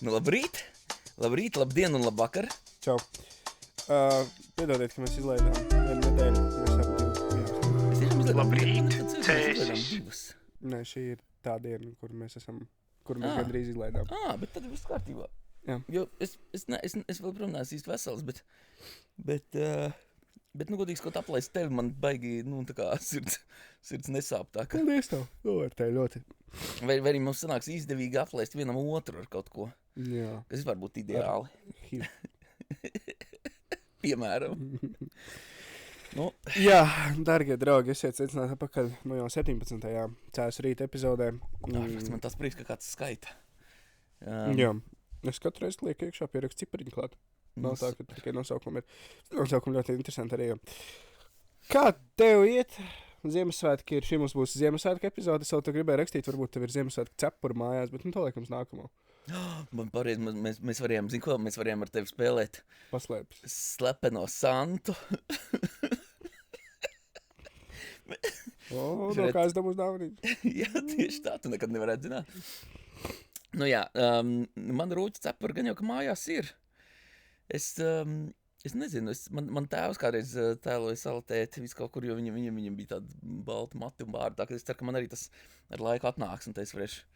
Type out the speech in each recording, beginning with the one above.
Nu, labrīt, labdien un labvakar. Čau. Piedodiet, ka mēs izlaidām vienu nedēļu. Mēs ap Mēs tiešām izlaidām Labrīt, divas. Nē, šī ir tā diena, kur mēs gandrīz izlaidām. Bet tad viss kārtībā. Jā. Jo es vēl, protams, neesmu īsti vesels, bet nu, godīgi skot aplaist tevi, man baigi, tā kā sirds nesāp tā, ka... Paldies tev, novērtēju ļoti. Vai arī mums sanāks izdevīgi aplaist vienam otru ar kaut ko, Jā. kas vispār būtu ideāli. HIV. Piemēram. Jā, dargie draugi, esiet sveicināti atpakaļ jau 17. Cēs rīta epizodē. Man tas prieks, ka kāds skaita. Jā. Es katru reizi lieku iekšā pierakstu cipariņu klāt. Nav tā, ka tikai nosaukumi ir. Nosaukumi ļoti interesanti arī. Kā tev iet? Ziemassvētki ir, šī mums būs Ziemassvētku epizode. Es vēl te gribēju rakstīt, varbūt tev ir Ziemassvētku cepuri mājās, bet to liekams nākamo. Man pareizi, mēs varējām, zini ko, mēs varējām ar tevi spēlēt. Paslēpis. Slepeno Santu. No kā es dabūs dāvanīt? Jā, tieši tā, tu nekad nevarētu zināt. Nu jā, man rūķi cepuri gan jau, ka mājās ir. Es nezinu, man tēvs kādreiz tēloja salatēti visu kaut kur, jo viņam bija tāda balta mati un bārda, tā ka es ceru, ka man arī tas ar laiku atnāks, un es varēšu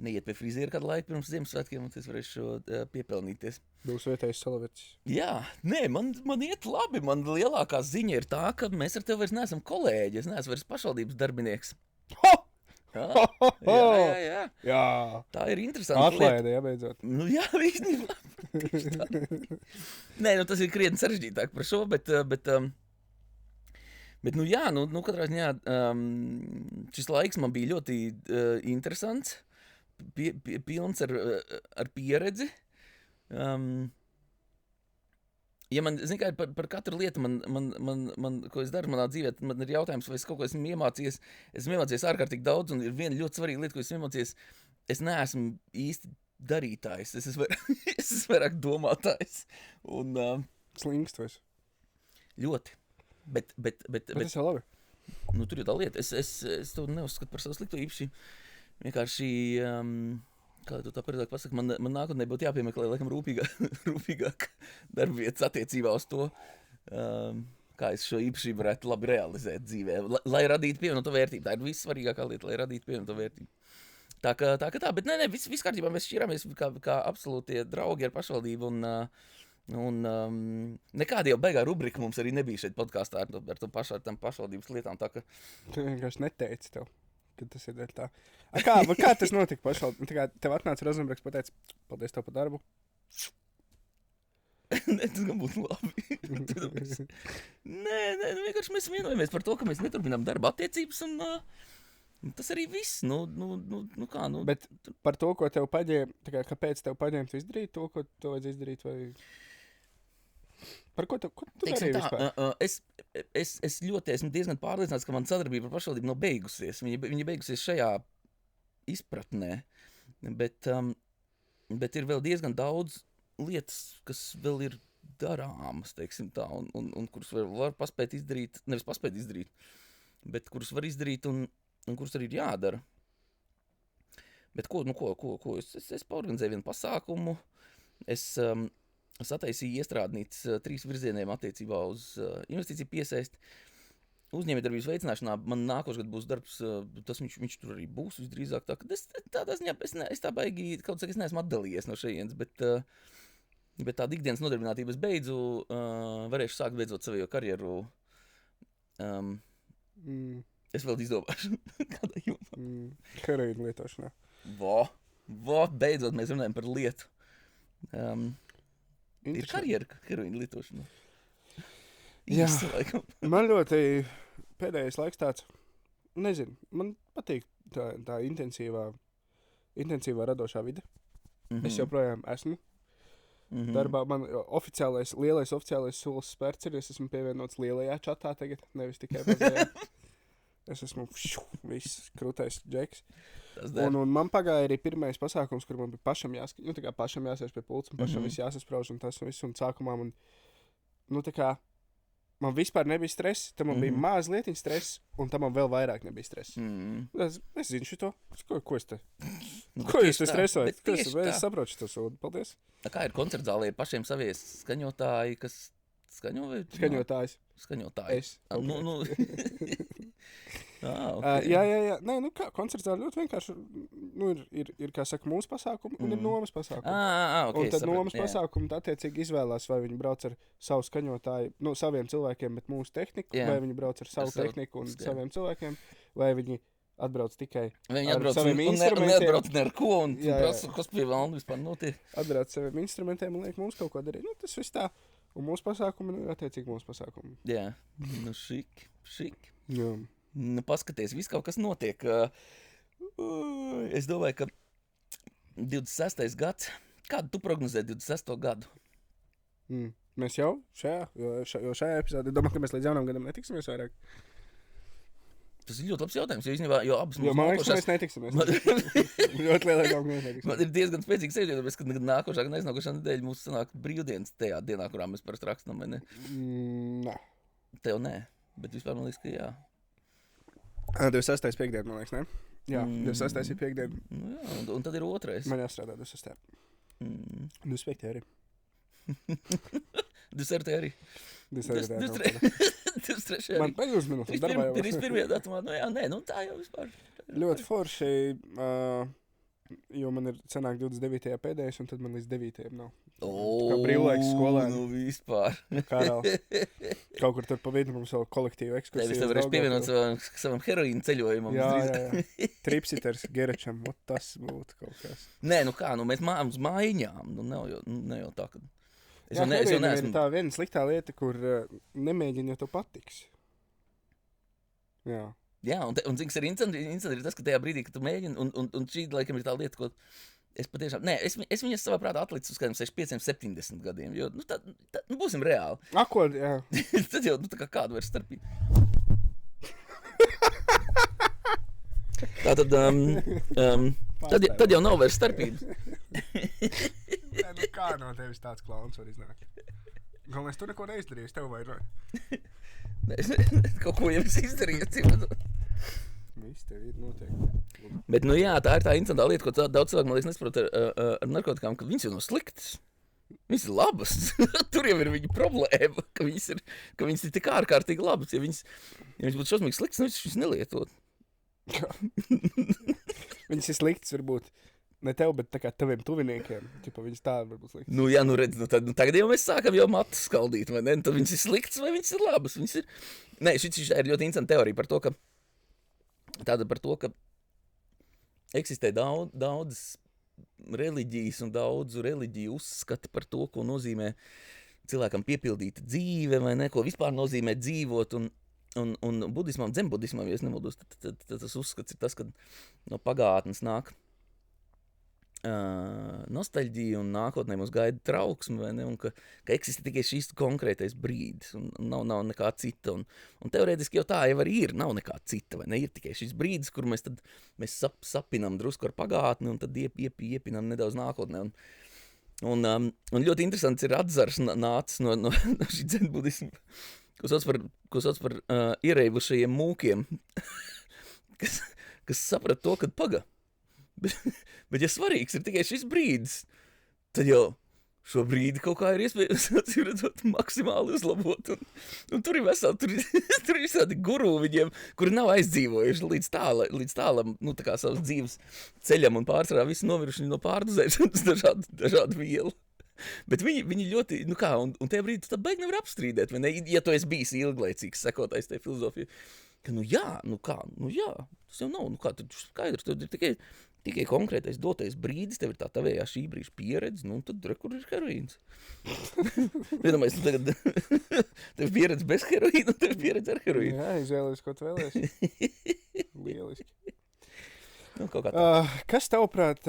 neiet pie friziera kādu laiku pirms Ziemassvētkiem, un es varēšu piepelnīties. Būs vietējais salavecis. Jā, nē, man iet labi, man lielākā ziņa ir tā, ka mēs ar tevi vairs neesam kolēģi, es neesmu vairs pašvaldības darbinieks. Ho! Jā. Jā. Tā ir interesanta Atlaide, jā, beidzot. Nu jā, īstenībā. Tieši tā. Nē, tas ir krietni sarežģītāk par šo, bet nu jā, katrā ziņā šis laiks man bija ļoti interesants, pilns ar pieredzi. Ja man, zini kā, par katru lietu, ko es daru manā dzīvē, man ir jautājums, vai es kaut ko esmu iemācījies. Esmu iemācījies ārkārtīgi daudz, un ir viena ļoti svarīga lieta, ko esmu iemācījies. Es neesmu īsti darītājs, es esmu vairāk domātājs. Un, Slingst vai? ļoti. Bet tas jau labi. Nu, tur ir tā lieta. Es to neuzskatu par savu slikto īpaši. Vienkārši... Kā tu tā pareizāk pasaki, man nākotnē būtu jāpiemeklē, laikam, rūpīgāk darbvietas attiecībā uz to, kā es šo īpašību varētu labi realizēt dzīvē, lai radītu pievienoto vērtību. Tā ir vissvarīgākā lieta, lai radītu pievienoto vērtību. Tā, bet nē, viss kārtībā, mēs šķirāmies kā absolūtie draugi ar pašvaldību, un nekāda jau beigā rubrika mums arī nebija šeit podkāstā ar tām pašvaldības lietām, tā ka... Tu vienkārši neteici tev. Tas ir tā. Kā tas notika pašvaldībā? Tev atnāca Rozenbergs, pateica, paldies tev par darbu. Nē, tas gan būtu labi. Nē, vienkārši mēs vienojamies par to, ka mēs neturpinām darba attiecības, un tas arī viss. Kā. Bet par to, ko tev paģēma, kāpēc tev paģēma tu izdarīt to, ko tu vajadz izdarīt, vai... Par ko tu darīji vispār? Es ļoti esmu diezgan pārliecināts, ka man sadarbība ar pašvaldību nav beigusies. Viņa beigusies šajā izpratnē, bet ir vēl diezgan daudz lietas, kas vēl ir darāmas, teiksim tā, un kuras var paspēt izdarīt, nevis paspēt izdarīt, bet kuras var izdarīt un kuras arī ir jādara. Bet ko? Es paorganizēju vienu pasākumu, es sataisīju iestrādnītas 3 virzieniem attiecībā uz investīciju piesaisti. Uzņēmējdarbības veicināšanā man nākošgad būs darbs, tas viņš tur arī būs visdrīzāk. Tādā ziņā es tā baigi, kaut saka, es neesmu atdalījies no šejienes, bet tāda ikdienas nodarbinātība es beidzu, varēšu sākt beidzot savu karjeru. Es vēl izdomāšu kādā jomā. Heroīna lietošanā. Beidzot mēs runājam par lietu. Ir karjera heroīna lietošana. Jā, laikam. Man ļoti pēdējais laiks tāds, nezinu, man patīk tā intensīvā radošā vide. Es joprojām esmu. Darbā man lielais oficiālais solis spērts ir, es esmu pievienots lielajā čatā tagad, nevis tikai mazajā. Es esmu viss krūtais džeks. Un man pagāja arī pirmais pasākums, kur man bija pašam pašam jāsēž pie pults un pašam viss jāsasprauž un tas un viss. Un sākumā man, man vispār nebija stress, tam man bija mazlietiņ stress un tam man vēl vairāk nebija stress. Es zinu šito, ko es te Ko jūs tieši tā, stresojat? bet tieši tā. Es saprotu to sūdu. Paldies. Kā ir koncertzālē, ir pašiem savie skaņotāji, kas skaņo vai? Skaņotājs. Skaņotāji. Es. Okay. Jā. Nē, kā koncertā ļoti vienkārši ir kā saka, mūsu pasākumi un ir nomas pasākumi. Okay, un tad nomas pasākumi attiecīgi izvēlās, vai viņi brauc ar savu skaņotāju, saviem cilvēkiem, bet mūsu tehniku, vai viņi brauc ar savu tehniku un saviem cilvēkiem, vai viņi atbrauc tikai ar saviem instrumentiem. Neatbrauc ne ar ko un prasa, kas pie valda vispār notiek. Atbrauc saviem instrumentiem un liek mums kaut ko darīt. Tas viss tā. Un mūsu pasākumi ir attiecīgi mūsu pasākumi. Jā, šik. Jā. Paskaties, viss kaut kas notiek. Es domāju, ka 26. gads, kādu tu prognozē 26. gadu? Mēs jau šajā epizodē, domāju, ka mēs līdz jaunam gadam netiksimies vairāk. Tas ir ļoti labs jautājums, jo abas mūsu nākošās... mēs netiksimies. Ļoti lielai daugam mēs netiksimies. Man ir diezgan spēcīgs sajūta, tāpēc, ka nākošā nedēļa mums sanāk brīvdienas tajā dienā, kurā mēs parasti rakstam, vai ne? Nē. Tev nē, bet vispār man liekas, ka jā. 26. piekdiena, man liekas, ne? Jā, 26. ir piekdiena. Jā, un tad ir otrais. Man jāstrādā 26. 25. arī. 23. arī. 23. Man pēdējos minūtes darbā jau. 31. datumā, tā jau vispār. Ļoti forši, jo man ir sanāk 29. pēdējais, un tad man līdz 9. nav. Kā brīvlaiks skolēni. Nu vispār. Karals. Kaut kur tur pa vidu mums vēl kolektīvu ekskursiju. Tev varēs pievienot savam heroīnu ceļojumam. Jā. Tripsiters Gerečam, tas būtu kaut kas. Nē, mēs uz mājiņām, ne jau tā, ka... Jā, heroīna ir tā viena sliktā lieta, kur nemēģini, jo tu patiks. Jā. Jā, un cik ir interesanti ir tas, ka tajā brīdī, kad tu mēģini, un šī laikam ir tā lieta, ko es patiešām, es viņas savā prātā atlicis uz kādiem 65-70 gadiem, jo, būsim reāli. Akord, jā. Tad jau, tā kā kādu vairs starpību. Tātad, tad jau nav vairs starpības. Kā no tevis tāds klauns var iznākt? Galvenais, tu neko neizdarījies, tev vairoja. Kaut ko jau es izdarīju. Viss tev ir noteikti. Bet, jā, tā ir tā interesantā lieta, ko daudz cilvēku, man liekas, nesaprot ar narkotikām, ka viņas jau nav sliktas. Viņas ir labas. Tur jau ir viņa problēma, ka viņas ir tik ārkārtīgi labas. Ja viņas būtu šausmīgi sliktas, viņas nelietot. Viņas ir sliktas, varbūt ne tev, bet tā kā taviem tuviniekiem. Ķipa, viņas tāda varbūt sliktas. Jā, redz, tagad jau mēs sākam jau matus skaldīt, vai ne? Tad viņas ir sliktas vai viņas ir labas? Nē, šis ir ļoti interesanta teorija par to, ka eksistē daudz reliģijas un daudzu reliģiju uzskati par to, ko nozīmē cilvēkam piepildīta dzīve, vai ne, ko vispār nozīmē dzīvot, un budismam, dzenbudismam, ja es nemaldos, tad tas uzskats ir tas, ka no pagātnes nāk nostalģija un nākotnē mums gaida trauksme, vai ne, un ka eksistē tikai šīs konkrētais brīdis, un nav nekā cita, un teorētiski jau tā jau arī ir, nav nekā cita, vai ne, ir tikai šis brīdis, kur mēs sapinam drusku ar pagātni, un tad iepinam nedaudz nākotnē, un ļoti interesants ir atzars nācis no šī dzenbudisma, ko sauc par iereivušajiem mūkiem, kas saprat to, kad paga. Bet ja svarīgs ir tikai šis brīdis, tad jau šo brīdi kaut kā ir iespējams maksimāli uzlabot. Un tur ir veseli, tur ir visādi guru viņiem, kuri nav aizdzīvojuši līdz tālam, tā kā savas dzīves ceļam un pārsvarā visi noviruši no pārdozēšanas dažādu vielu. Bet viņi ļoti, un tajā brīdī tu tā baigi nevar apstrīdēt, vai ne? Ja tu esi bijis ilglaicīgs sekotājs tajā filozofijā, ka tas jau nav, tad skaidrs, tad ir tikai konkrētais dotais brīdis, tev ir tā tavējā šī brīža pieredze, un tad kur ir heroīns. Vienamais, tagad tev pieredze bez heroīna, un tev pieredze ar heroīnu. Jā, izvēlies, ko tu vēlies. Lieliski. Kaut kā tā. Kas tavuprāt,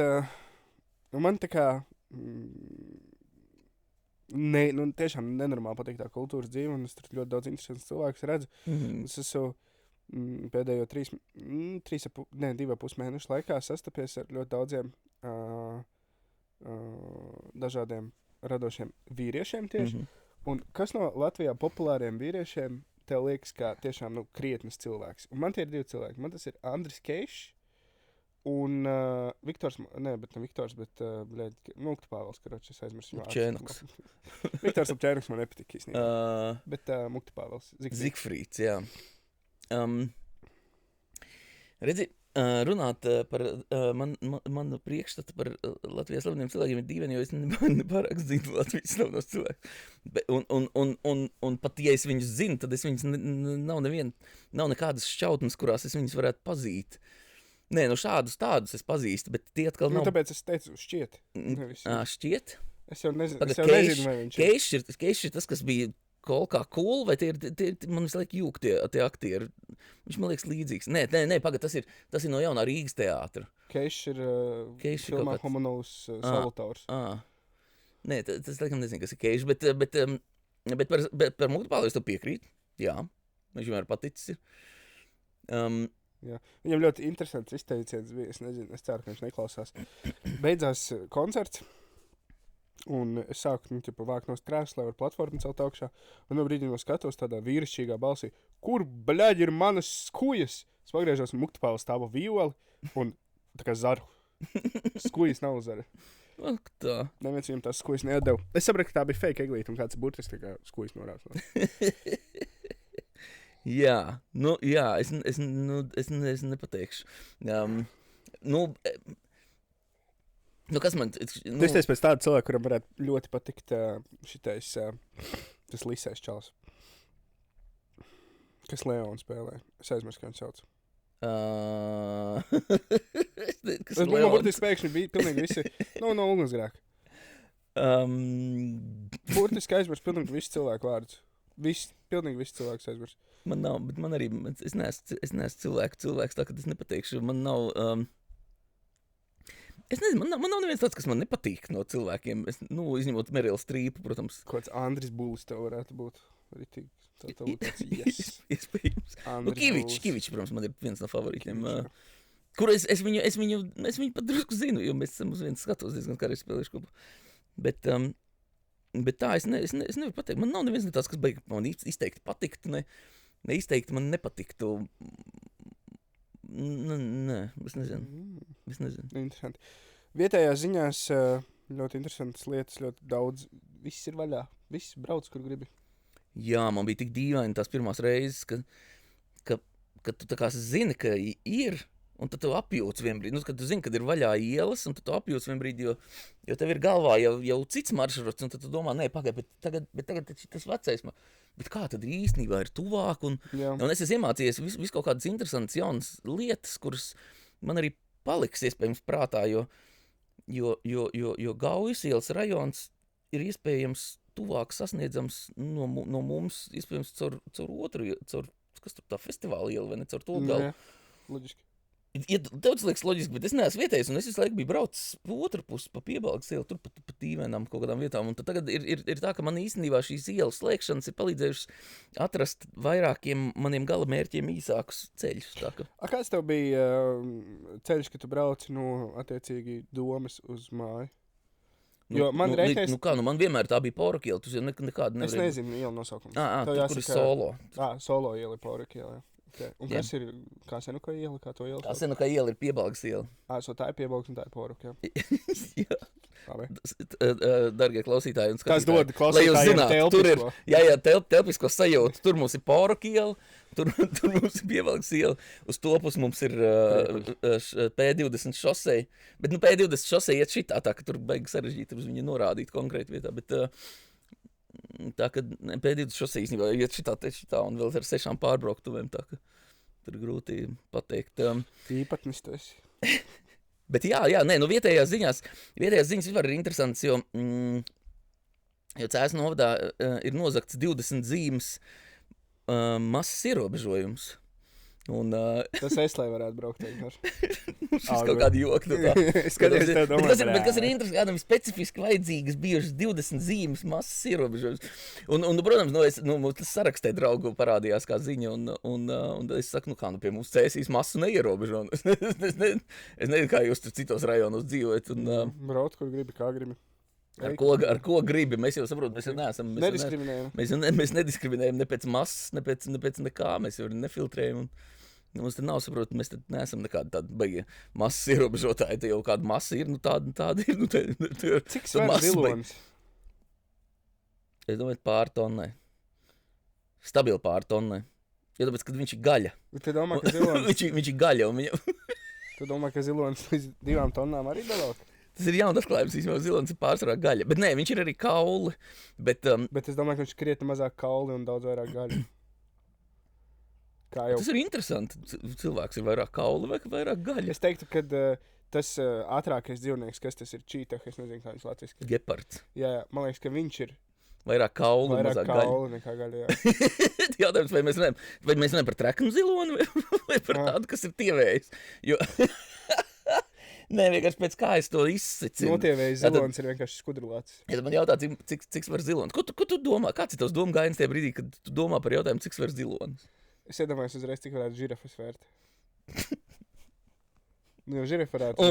man tā kā, tiešām nenormāli patīk tā kultūras dzīve, un es tur ļoti daudz interesants cilvēkus redzu. Es esmu pēdējo 2,5 mēnešu laikā sastapies ar ļoti daudziem dažādiem radošiem vīriešiem tieši. Un kas no Latvijā populāriem vīriešiem tev liekas kā tiešām krietnes cilvēks? Un man tie ir 2 cilvēki. Man tas ir Andris Keišs Un Viktors, ne Viktors, bet Mukta Pāvils, karoči, es aizmirsu viņu Čēnoks. Viktors Čēnoks man nepatika īstenībā. Bet Mukta Pāvils. Zigfrīds, jā. Redzi, runāt par manu priekšstatu par Latvijas slaveniem cilvēkiem ir dīvaini, jo es nepārāk zinu Latvijas slavenos cilvēkus. Un pat, ja es viņus zinu, tad es viņus nav nekādas šķautnes, kurās es viņus varētu pazīt. Nē, šādus tādus es pazīstu, bet tie atkal nav... tāpēc es teicu šķiet. Šķiet? Es jau nezinu, vai viņš ir. Keišs ir tas, kas bija kolkā cool, vai tie man visu laiku jūg tie aktieri. Viņš man liekas līdzīgs. Nē, pagad, tas ir no jaunā Rīgas teātra. Keišs ir filmā Homonovs Salutaurs. Nē, tas laikam nezinu, kas ir Keišs, bet par Muktu Pāvili es tev piekrītu. Jā, viņš vienmēr paticis ir. Jā. Viņam ļoti interesants izteiciens bija, es nezinu, es ceru, ka viņš neklausās. Beidzās koncerts, un es sāku vākt no krēsla, lai var platformu celt augšā, un no brīdī no skatos tādā vīrišķīgā balsī, kur, bļaģi, ir manas skujas? Es pagriežos, un Mukta Pāvils stāva violi, un tā kā zaru. Skujas nav zara. Ak tā. Neviens viņam tās skujas neatdeva. Es sapratu, ka tā bija fake eglīte, un kāds burtis tā kā skujas norās. Jā, es nepateikšu. Kas man... Tu izteici pēc tāda cilvēka, kuram varētu ļoti patikt šitais, tas Lisais čalis. Kas Leonu spēlē. Es aizmirsu, kā viņš sauc. Man burtiski pēkšņi bija pilnīgi visi, no ugunsgrēka. Burtiski aizmirsu pilnīgi visi cilvēku vārdus. Pilnīgi visi cilvēks aizmirsu. Man nav, bet man arī, es neesmu cilvēks, tā, ka es nepateikšu, man nav, es nezinu, man nav neviens tāds, kas man nepatīk no cilvēkiem, izņemot Merilu Strīpu, protams. Kāds Andris Bulis tev varētu būt, tāds, yes. Iespējams. Kivičs, protams, man ir viens no favorītiem, kur es viņu pat drusku zinu, jo mēs esam uz viens skatos diezgan kādreiz spēlējuši kopā, bet tā, es nevaru pateikt, man nav neviens tāds, kas beig man izteikti patikt, neizteikti man nepatiktu. Nē, es nezinu. Interesanti. Vietējās ziņās ļoti interesantas lietas, ļoti daudz. Viss ir vaļā. Viss brauc, kur gribi. Jā, man bija tik dīvaini tās pirmās reizes, ka tu tā kā zini, ka ir, un tad tu apjūc vienbrīd. Kad tu zini, kad ir vaļā ielas, un tad tu apjūc vienbrīd, jo tev ir galvā jau cits maršruts, un tad tu domā, nē, pagaid, bet tagad tas vecais bet kā tad īstenībā ir tuvāk, un es esmu iemācījies visu kaut kādas interesantas jaunas lietas, kuras man arī paliks iespējams prātā, jo Gaujas ielas rajons ir iespējams tuvāk sasniedzams no mums, iespējams caur otru, kas tur tā festivāla iela, vai ne, caur to galu. Loģiski. Ja tev tas liekas loģiski, bet es neesmu vietējis, un es visu laiku biju braucis pa otru pusi, pa Piebalgas ielu, tur pa tīvēnām kaut kādām vietām, un tad tagad ir tā, ka man īstenībā šīs ielas slēgšanas ir palīdzējušas atrast vairākiem maniem gala mērķiem īsākus ceļus. Kāds tev bija ceļš, ka tu brauci attiecīgi Domas uz māju? Jo man reiķēs... man vienmēr tā bija Poraka iela, tu nekādu nevarēji... Es nezinu ielu nosaukums. Tur ir Solo. Solo iela ir Poraka iela, jā. Okay. Un kas ir, kā Senukai iela, kā to iela? Senukai iela ir Piebalgas iela. Tā ir Piebalgas un tā ir Poraka, jā. Jā. Dargie klausītāji un skatītāji. Tas dod klausītājiem telpisko. Jā, telpisko sajūtu. Tur mums ir Poraka iela, tur mums ir Piebalgas iela. Uz to pusi mums ir P20 šosei. Bet P20 šosei iet šitā, tā ka tur beigas sarežģīt uz viņu norādīt konkrēti vietā. Bet tā, ka P20 šosei īstenībā iet šitā un vēl ar 6 pārbrauktuvēm, tā ka tur grūti pateikt. Īpatnis tu esi. Bet vietējās ziņas vispār ir interesants, jo Cēsu novadā ir nozagts 20 zīmes masas ierobežojums. Un, tas es, lai varētu braukt vienkārši. Mums kaut kādi joki no tā. Es skatos, tev domāju. Bet kas ir interesanti, kādam ir specifiski vajadzīgas bijušas 20 zīmes masas ierobežojums. Un protams, tas sarakstē draugu parādījās kā ziņa, un es saku, pie mums Cēsīs masu neierobežo. Es nezinu, kā jūs tur citos rajonos dzīvojat. Braukt, kur gribi, kā gribi. Ar ko gribi? Mēs jau saprotam, mēs jau neesam. Nediskriminējam. Mēs nediskriminējam ne pēc masas, ne pēc nekā. Mēs jau nefiltrējam. Mums tad nav saprot, mēs tad neesam nekādi tādi baigi masas ierobežotāji. Te jau kāda masa ir, tāda ir. Cik svar zilonis? Es domāju, pār tonnai. Stabili pār tonnai. Jo tāpēc, kad viņš ir gaļa. Tu domā, ka zilonis... viņš ir gaļa un viņam... Tu domā, ka zilonis līdz 2 tonnām arī dalot? Tas ir jauns atklājums, īstenībā zilonis ir pārsvarā gaļa. Bet nē, viņš ir arī kauli. Bet es domāju, ka viņš krietni mazāk kauli un daudz vairāk gaļa. Kā jau... Tas ir interesanti. Cilvēks ir vairāk kauli vai vairāk gaļa. Es teiktu, ka tas ātrākais dzīvnieks, kas tas ir čītah, es nezinu, kā viņš latviski. Gepards. Jā, man liekas, ka viņš ir vairāk kauli un mazāk gaļa. Vairāk kauli nekā gaļa, jā. Jautājums, vai mēs runājam par treknu ziloni vai par tādu, kas ir tievējis. Jo... Nē, vienkārši pēc kā es to izsecinu. Notievējis zilonis ir vienkārši skudrulāts. Ja man jautā, cik svar zilonis. Ko tu domā? Kāds ir tavs doma gājiens tajā brīdī, kad tu domā par jautājumu, cik svar zilonis? Es iedomājos uzreiz, cik varētu žirafas vērt. Jo žirafa varētu...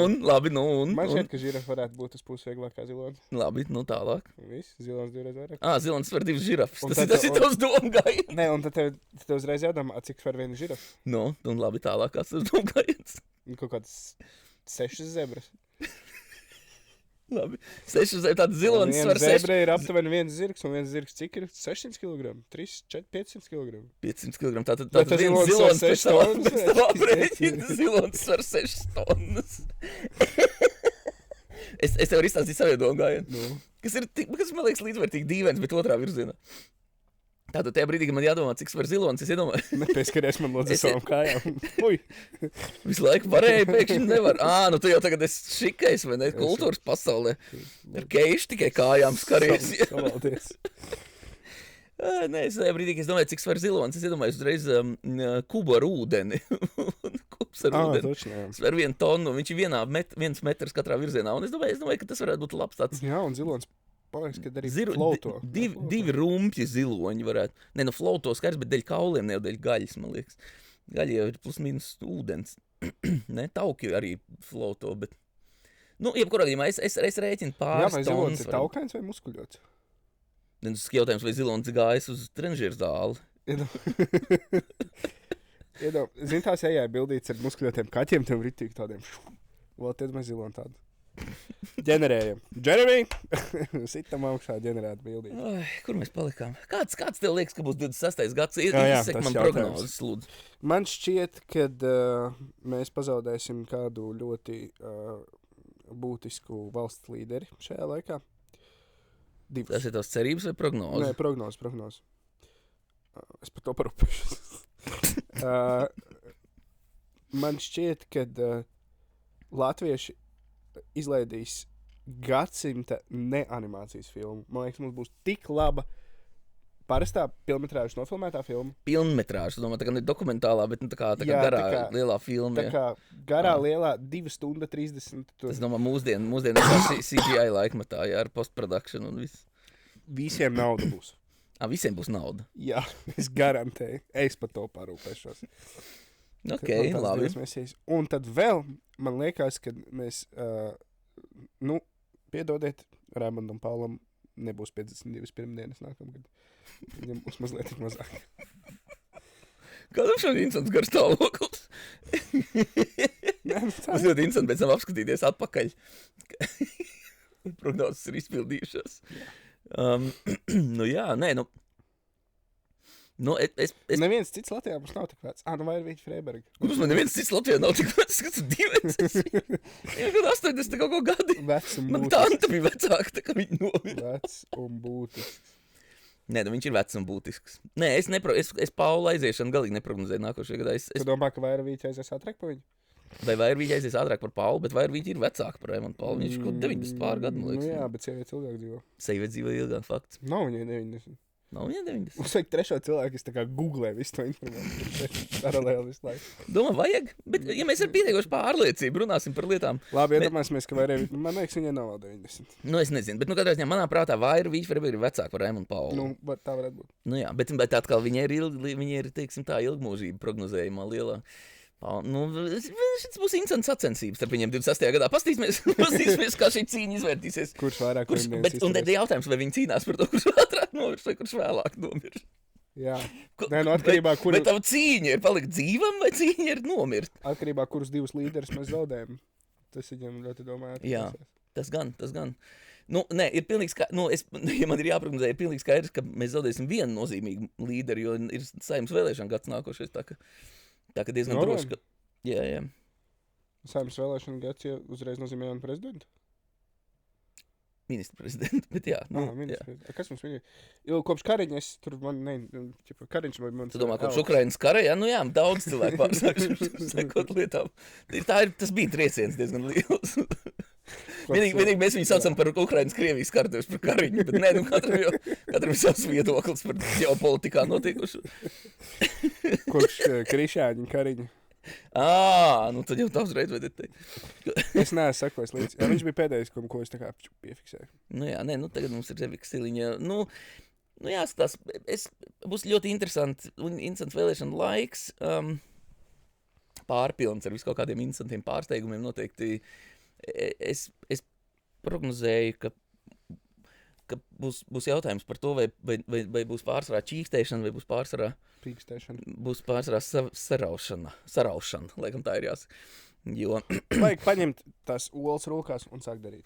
Man šķiet, ka žirafa varētu būt uz pusi vieglāk kā zilonis. Labi, tālāk. Viss, zilonis 2 reizes vairāk. Zilonis svar 2 žirafas. Tas ir tavs doma gājiens. Nē, un tad tev uzreiz jādomā, cik svar 1 žirafa. Un labi, tālāk, kāds tas doma gājiens. Kaut kāds 6 zebras. Labi. 6 zebras, tāda zilonis svar 6. Zebra ir aptuveni 1 zirgs, un 1 zirgs cik ir? 600 kg? 3, 4, 500 kg? 500 kg. Tātad viens zilonis pēc tavā aprēķina. Zilonis svar 6 tonnas. Es tev varu izstāstīt savu domu gājienu. Kas man liekas līdzvērtīgi dīvains, bet otrā virzienā. Tātad tajā brīdī, kad man jādomā, cik svar zilonis, es iedomāju. Nepieskaries man lūdzu savām kājām. Ui. Visu laiku varēja, pēkšņi nevar. Tu jau tagad esi šikais, vai ne? Kultūras pasaulē. Ar keišu tikai kājām skaries. Savaldies. Nē, es tajā brīdī, kad es domāju, cik svar zilonis, es iedomāju uzreiz kubu ar ūdeni. Kubs ar ūdeni. Svar 1 tonu, viņš ir 1 metrs katrā virzienā. Un es domāju, ka tas varētu būt labs tāds. Jā, un zilonis. Paliekas, kad arī floto. Divi rumpļi ziloņi varētu. Nē, floto skars, bet dēļ kauliem, ne jau dēļ gaļas, man liekas. Gaļa jau ir plus mīnus ūdens. Ne, tauki arī floto, bet... jebkurā gadījumā es rēķinu pāris tonnas. Jā, vai zilonis ir taukains vai muskuļots? Tas ir jautājums, vai zilonis gājis uz trenžieru zāli. Zini, tās ejāja bildītas ar muskuļotiem kaķiem, tiem ritīgi tādiem. Vēl tied mēs ziloni tādu. Ģenerējam. Jeremy! Sitam augšā ģenerēt bildīt. Kur mēs palikām? Kāds tev liekas, ka būs 26. gads? Izsek man prognozes, lūdzu. Man šķiet, kad mēs pazaudēsim kādu ļoti būtisku valsts līderi šajā laikā. Divas. Tas ir tās cerības vai prognozes? Nē, prognozes. Es par to parūpēšos. Man šķiet, kad latvieši izlaidīs gadsimta neanimācijas filmu. Man liekas, mums būs tik laba parastā pilnmetrāžas nofilmētā filma. Pilnmetrāžas, domāju, tā kā ne dokumentālā, bet tā kā garā, lielā filma. Tā kā garā, lielā, 2 stundas 30. Es domāju, mūsdienu CGI laikmatā, jā, ar postprodukšanu un viss. Visiem nauda būs. Visiem būs nauda? Jā, es garantēju. Es par to parūpēšos. Ok, labi. Un tad vēl, man liekas, ka mēs, piedodiet, Raimondam Paulam nebūs 52 pirmdienas nākamgad. Viņam būs mazliet tik mazāk. Kādam šādi interesants garš stāvoklis? Tas ļoti interesanti pēc tam apskatīties atpakaļ. Prognozes ir izpildījušās. Neviens cits Latvijā mums nav tik vecs. Vai ir Vīķa Freiberga? Kurš man neviens cits Latvijā nav tik vecs? Kas tu dīvains esi? Ir 80 kaut ko gadi. Vecs un būtisks. Man tanta bija vecāka, tā kā viņa nomira. Vecs un būtisks. Nē, viņš ir vecs un būtisks. Nē, es Paula aiziešanu galīgi neprognozēju nākošajā gadā. Tu domā, ka Vairavīķa aizies ātrāk pa viņu? Vai Vairavīķa aizies ātrāk par Paulu, bet Vairavīķa ir vecāka par Raimondu Paulu. Viņš ir kaut 90 pār gadu, man liekas. Jā, bet sievietes ilgāk dzīvo. Sievietes dzīvo ilgāk, fakts. Nav viņai 90. Nav viņai 90. Mums vajag trešo cilvēku, kas tā kā googlē visu to informāciju. Paralēli visu laiku. Domā, vajag, bet ja mēs ar pietiekoši pārliecību runāsim par lietām. Labi, iedomāsimies, ka Vairavīķa, man liekas, viņai nav vēl 90. Es nezinu, bet katrā ziņā manā prātā Vairavīķa ir vecāka par Raimondu Paulu. Tā varētu būt. Jā, bet atkal viņa ir, teiksim tā, ilgmūžība prognozējumā lielā. Šis būs interesants sacensības starp viņiem 26. gadā. Pastīsimies, kā šī cīņa izvērtīsies. Kurš vairāk un jautājums, vai viņi cīnās par to, kurš ātrāk nomirst vai kurš vēlāk nomirst. Jā. Nē, nu atkarībā, Vai tava cīņa ir palikt dzīvam, vai cīņa ir nomirt? Atkarībā, kurus divus līderus mēs zaudējam. Tas viņam ļoti domājot. Jā, tas gan. Nu, nē, ir pilnīgi skaidrs, ja man ir jāprognozē, ir pilnīgi skaidrs, ka mēs zaudēsim vienu nozīmīgu līderi, jo ir Saeimas vēlēšana gads nākošais, tā ka diezgan droši, ka... Jā. Saeimas vēlēšana gads jau uzreiz nozīmē jaunu prezidentu? Ministru prezidentu, bet jā. Kas mums viņa? Jo kopš Kariņa es tur Kariņš vai mans... Tu domā, kopš Ukrainas kara, jā? Nu jā, daudz cilvēku pārsākšu sekot lietām. Tas bija trieciens diezgan liels. Vienīgi mēs viņu saucam par Ukrainas-Krievijas kartuvis par Kariņu, bet nē, nu katram savs viedoklis par ģeopolitikā notiekušu. Kopš Krišāņa Kariņa. Nu tad jau tā uzreiz vajadzētu teikt. Es neesmu sakojis līdzi. Jā, viņš bija pēdējais, ko es tā kā piefiksēju. Nu jā, nē, tagad mums ir Zevika Siliņa. Nu jāskatās, būs ļoti interesants vēlēšana laiks. Pārpilns ar visu kaut kādiem interesantiem pārsteigumiem noteikti. Es prognozēju, ka būs jautājums par to, vai būs pārsvarā čīkstēšana, vai būs pārsvarā pīkstēšana. Būs pārsvarā saraušana, laikam tā ir jāsaka. Jo... Vajag paņemt tās olas rokās un sākt darīt.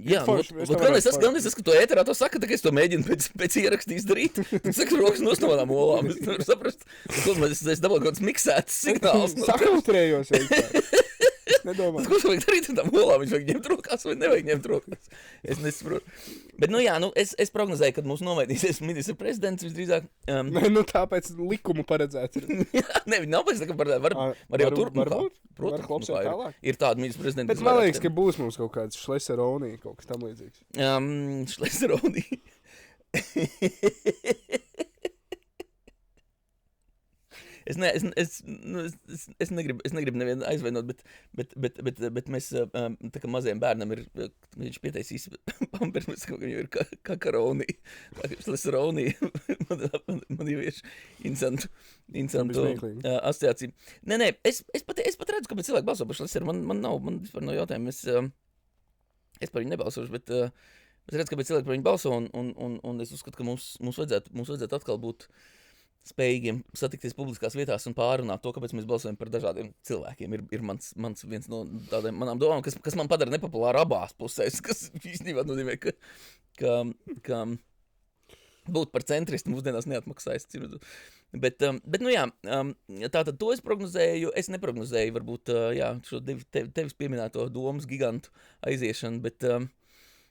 Jā, galvenais tas, ka to ēterā to saka, tā kā es to mēģinu pēc ieraksta izdarīt. Tad saka, rokas nos no manām olām. Es nevaru saprast, es dabūju kaut kāds miksēts signāls. Sakautrējos vienkār. Nedomāju. Ko vajag darīt ar tām olām? Viņš vajag ņemt rokās vai nevajag ņemt rokās? Es nesaprotu. Bet, es prognozēju, kad mums nomainīsies ministra prezidents visdrīzāk. Nē, tāpēc likumu paredzēts. Nē, viņi nav pēc tā, ka paredzēts. Var jau turpināt. Protams, ir tāda ministra prezidenta. Bet man liekas, ka būs mums kaut kāds Šleseronī, kaut kas tam līdzīgs. Šleseronī. Es negribu nevienu aizvainot, bet mēs, tā kā mazajam bērnam ir, viņš pieteisīs pampers, mēs sakām, ka viņam ir kakaronī, šleseronī, man ievieš interesantu asociāciju. Nē, es pat redzu, kāpēc cilvēki balso par šleseru, man vispār nav jautājumu, es par viņu nebalsošu, bet es redzu, kāpēc cilvēki par viņu balso, un es uzskatu, ka mums vajadzētu atkal būt spējīgiem satikties publiskās vietās un pārunāt to, kāpēc mēs balsojam par dažādiem cilvēkiem. Ir mans viens no tādiem manām domām, kas man padara nepopulāru abās pusēs, kas īstenībā nozīmē, ka būt par centristu mūsdienās neatmaksājas. Bet tātad to es prognozēju, es neprognozēju varbūt, šo tevis pieminēto domas gigantu aiziešanu, bet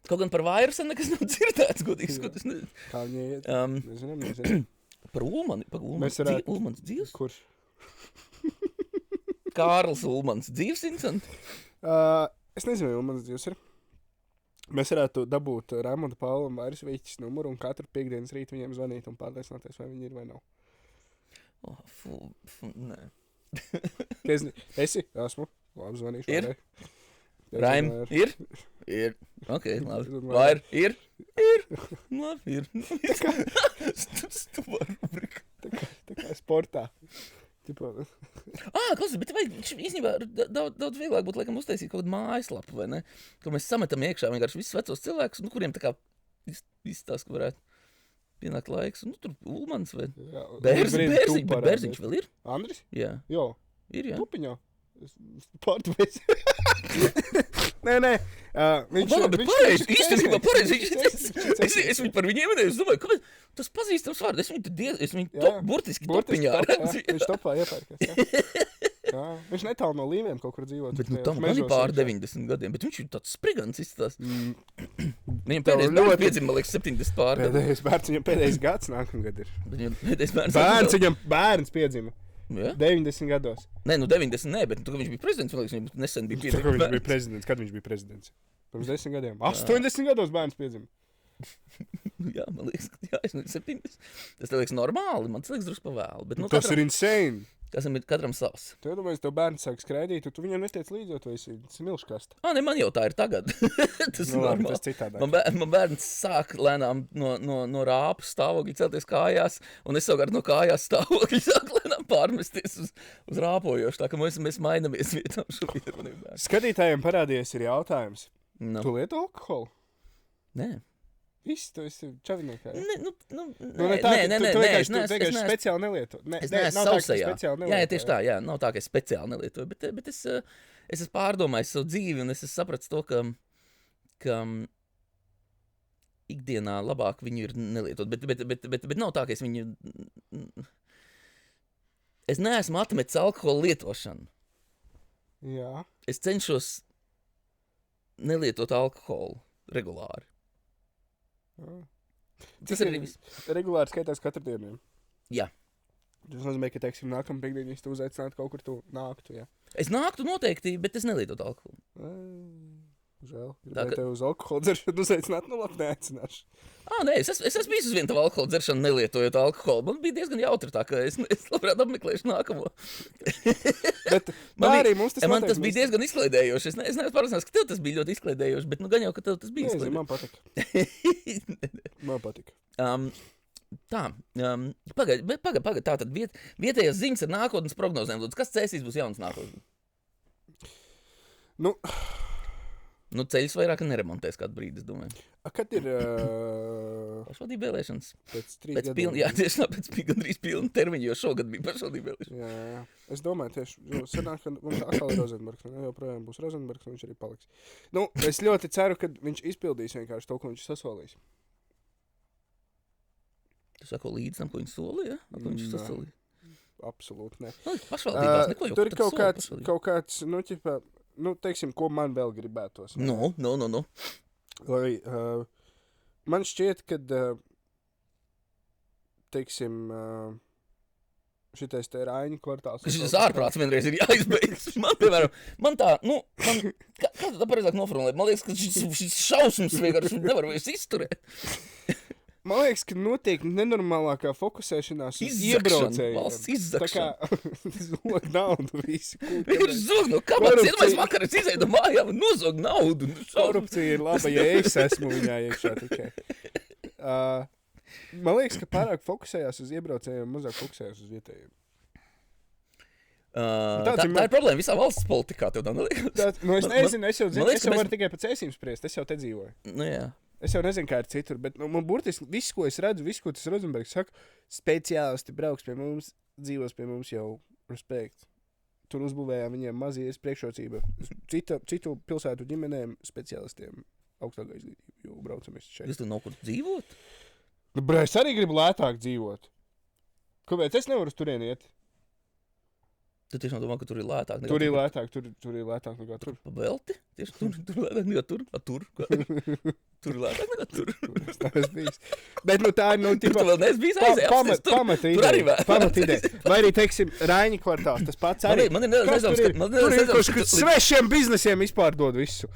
kaut gan par vairusu nekas nav dzirdēts, godīgi skoties. Kā viņi iet? Nezinām. Par Ulmani? Ulmans dzīvs? Kurš? Kārlis Ulmans dzīvs, Incent? Es nezinu, vai Ulmans dzīvs ir. Mēs varētu dabūt Raimonda Paula un Vairas Vīķis numuru un katru piekdienas rītu viņiem zvanīt un pārliecināties, vai viņi ir vai nav. Nē. Esi? Esmu. Labi, zvanīšu. Ir? Raim, ir? Ir. Ok, labi. Vair, ir? Ir. Labi, ir. Stupā rubrika. Tā kā sportā. Klausies, bet vajag īstenībā daudz vieglāk būtu, laikam, uztaisīt kaut kādu mājaslapu, vai ne? Ko mēs sametam iekšā vienkārši visus vecos cilvēkus, kuriem tā kā izstāst, ka varētu pienākt laiks. Tur Ulmans vai Bērziņš vēl ir? Andris? Jā. Jo. Ir, jā. Tupiņā. Pārtuvies. Nē. Bet pareizi, īstenībā pareizi. Es viņu par viņu ieminēju, es domāju, kāpēc tas pazīstams vārds. Es viņu burtiski topiņā redzu. Viņš topā iepērkās. Jā. Viņš netālu no Līviem kaut kur dzīvot. Bet tam man ir pār 90 gadiem, bet viņš ir tāds sprigants izstās. Viņam pēdējais bērns piedzima, man liekas, 70 pār. Pēdējais bērns, viņam pēdējais gads nākamgad ir. Viņam bērns piedzima. Ja? 90 gados. Nē, 90 nē, bet viņš bija prezidents, man liekas, viņš nesen bija piedzima. Viņš bija prezidents, kad viņš bija prezidents? Pirms 10 gadiem. 80 gados bērns piedzima. Jā, man liekas, es 70. Tas liekas normāli, man tas liekas drusku pavēlu. Bet, tas ir insane. Katram savs. Tu domāji, tev bērns sāk skraidīt, un tu viņam nestiec līdzi, jo tu esi smilškasta. Ne, man jau tā ir tagad. Tas ir normāli. Tas citādāk. Man bērns sāk lēnām no rāpu stāvokļa celties kājās, un es savukārt no kājās stāvokļa sāk lēnām pārmesties uz rāpojošu, tā ka mēs mainamies vietām šobrīd. Skatītājiem parādījies ir jautājums. No. Tu lieto alkoholu? Nē. Viss, tu esi čaviniekā, ja? Nu, Nē, tu vienkārši speciāli nelieto. Es neesmu sausajā. Jā, tieši tā, jā. Nav tā, ka es speciāli nelietoju, bet es esmu pārdomājis savu dzīvi, un es esmu sapratis to, ka ikdienā labāk viņu ir nelietot. Bet nav tā, ka es viņu... Es neesmu atmetis alkohola lietošanu. Jā. Es cenšos nelietot alkoholu regulāri. Tas ir arī viss. Regulāri skaitās katru dienu. Jā. Tas nozīmē, ka, teiksim, nākamā piekdienā tu uzaicinātu kaut kur tu nāktu, jā. Es nāktu noteikti, bet es nelietotu alkoholu. Žēl. Gribēju tev uz alkoholu dzeršanu uzaicināt, nu labi, neaicināšu. Nē, es esmu bijis uz vienu tavu alkoholu dzeršanu nelietojot alkoholu. Man bija diezgan jautri tā, ka es labprāt apmeklēšu nākamo. Bet arī mums man tas bija diezgan izklaidējoši. Es neesmu pārliecināts, ka tev tas bija ļoti izklaidējoši, bet nu gan jau, ka tev tas bija izklaidējoši. Man patika. Man patika. Pagaid. Tātad vietējās ziņas ar nākotnes prognozēm. Kas cēsīs būs jauns nākotnes? Nu, ceļus vairāk neremontēs kādu brīdi, es domāju. Kad ir... Pašvaldību vēlēšanas? Pēc 3 gadiem. Jā, tieši tā, pēc gandrīz pilna termiņa, jo šogad bija pašvaldību vēlēšanas. Jā. Es domāju tieši, jo sanāk, ka mums atkal ir Rozenbergs, un joprojām būs Rozenbergs, un viņš arī paliks. Nu, es ļoti ceru, ka viņš izpildīs vienkārši to, ko viņš sasolīs. Tu sako līdz tam, ko viņš solīja? Ko viņš sasolīja? Absolūti, ne. Pašvaldībās neko jau tur ir kaut kāds, nu, ķipa... Nu, teiksim, ko man vēl gribētos. No. Lai, man šķiet, ka, teiksim, šitais te Raiņu kvartāls. Šis ārprāts vienreiz ir jāizbeidz. Man, piemēram, kā tu pareizāk noformulēt? Man liekas, ka šis šausmas vienkārši nevar vairs izturēt. Man liekas, ka notiek nenormālākā fokusēšanās uz iebraucējiem. Valsts izzakšana. Tā kā zog naudu visi. Viņš zog, nu kāpēc iedomājies vakar, es izēju no mājām un nozog naudu. Korupcija ir laba, ja es esmu viņā iekšā tikai. Man liekas, ka pārāk fokusējās uz iebraucējiem, mazāk fokusējās uz vietējiem. Tā ir problēma visā valsts politikā, tev tā neliekas? Nu, es nezinu, es jau varu tikai pēc ēsīm spriest, es jau te dzīvoju. Nu jā. Es jau nezinu, kā ir citur, bet man burtiski viss, ko es redzu, viss, ko tas Rozenbergs saka, speciālisti brauks pie mums, dzīvos pie mums jau respekt. Tur uzbūvējām viņiem mazies priekšrocība. Citu pilsētu ģimenēm, speciālistiem augstākā izglītība, jo braucamies šeit. Jūs tur nav kur dzīvot? Nu, es arī gribu lētāk dzīvot. Kāpēc es nevaru uz turieni iet? Tu tiešām domā, ka tur ir lētāk? Tur ir lētāk, tur ir lētāk nekā tur. Pa velti? Tieši tur lētāk nekā tur? Tur ir lētāk nekā tur. Tā es bijis. Bet nu tā ir, nu, tipa... Tur vēl neesi bijis aizējās. Pamat ideja. Vai arī, teiksim, Raiņa kvartāls, tas pats arī. Man ir nedaudz, tur ir kaut kas svešiem biznesiem izpārdod visu.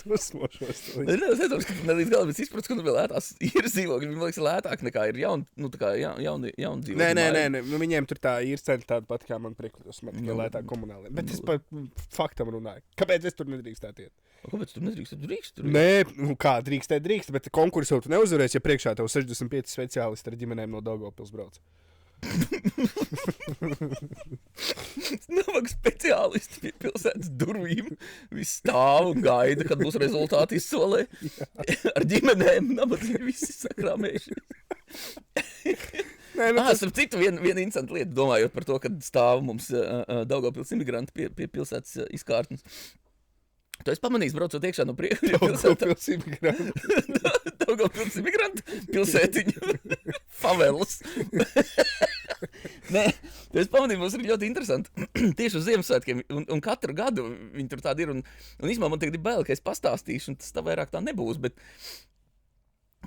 Dusmošos. Man ir nedaudz, ka nelīdz galam es izpratu, ka tur vēl lētās īres dzīvokļi. Man liekas, lētāk nekā ir jauni dzīvokļi. Nē, viņiem tur tā īres cena tāda pat kā man priekļos. Man tikai lētāk komunāli. Bet es par faktam runāju. Kāpēc es tur nedrīkstētu iet? Kāpēc tu nedrīkst? Nē, kā drīkst, bet konkursu tu neuzvarēsi, ja priekšā tev 65 speciālisti ar ģimenēm no Daugavpils brauc. Navag speciālisti pie pilsētas durvīm. Viss stāv un gaida, kad būs rezultāti izsolē. Ar ģimenēm nabadzīgi visi sakrāmējuši. Starp citu, viena interesanta lieta, domājot par to, kad stāv mums Daugavpils imigranti pie pilsētas izkārtnes. Tu esi pamanījis, braucot iekšā no Daugavpils imigranti. Daugavpils imigranti pilsētiņu. Favelas. Nē, tu esi pamanījis, mums ir ļoti interesanti. Tieši uz Ziemassvētkiem, un katru gadu viņi tur tādi ir. Un īstenībā man tagad ir bail, ka es pastāstīšu, un tas tā vairāk tā nebūs. Bet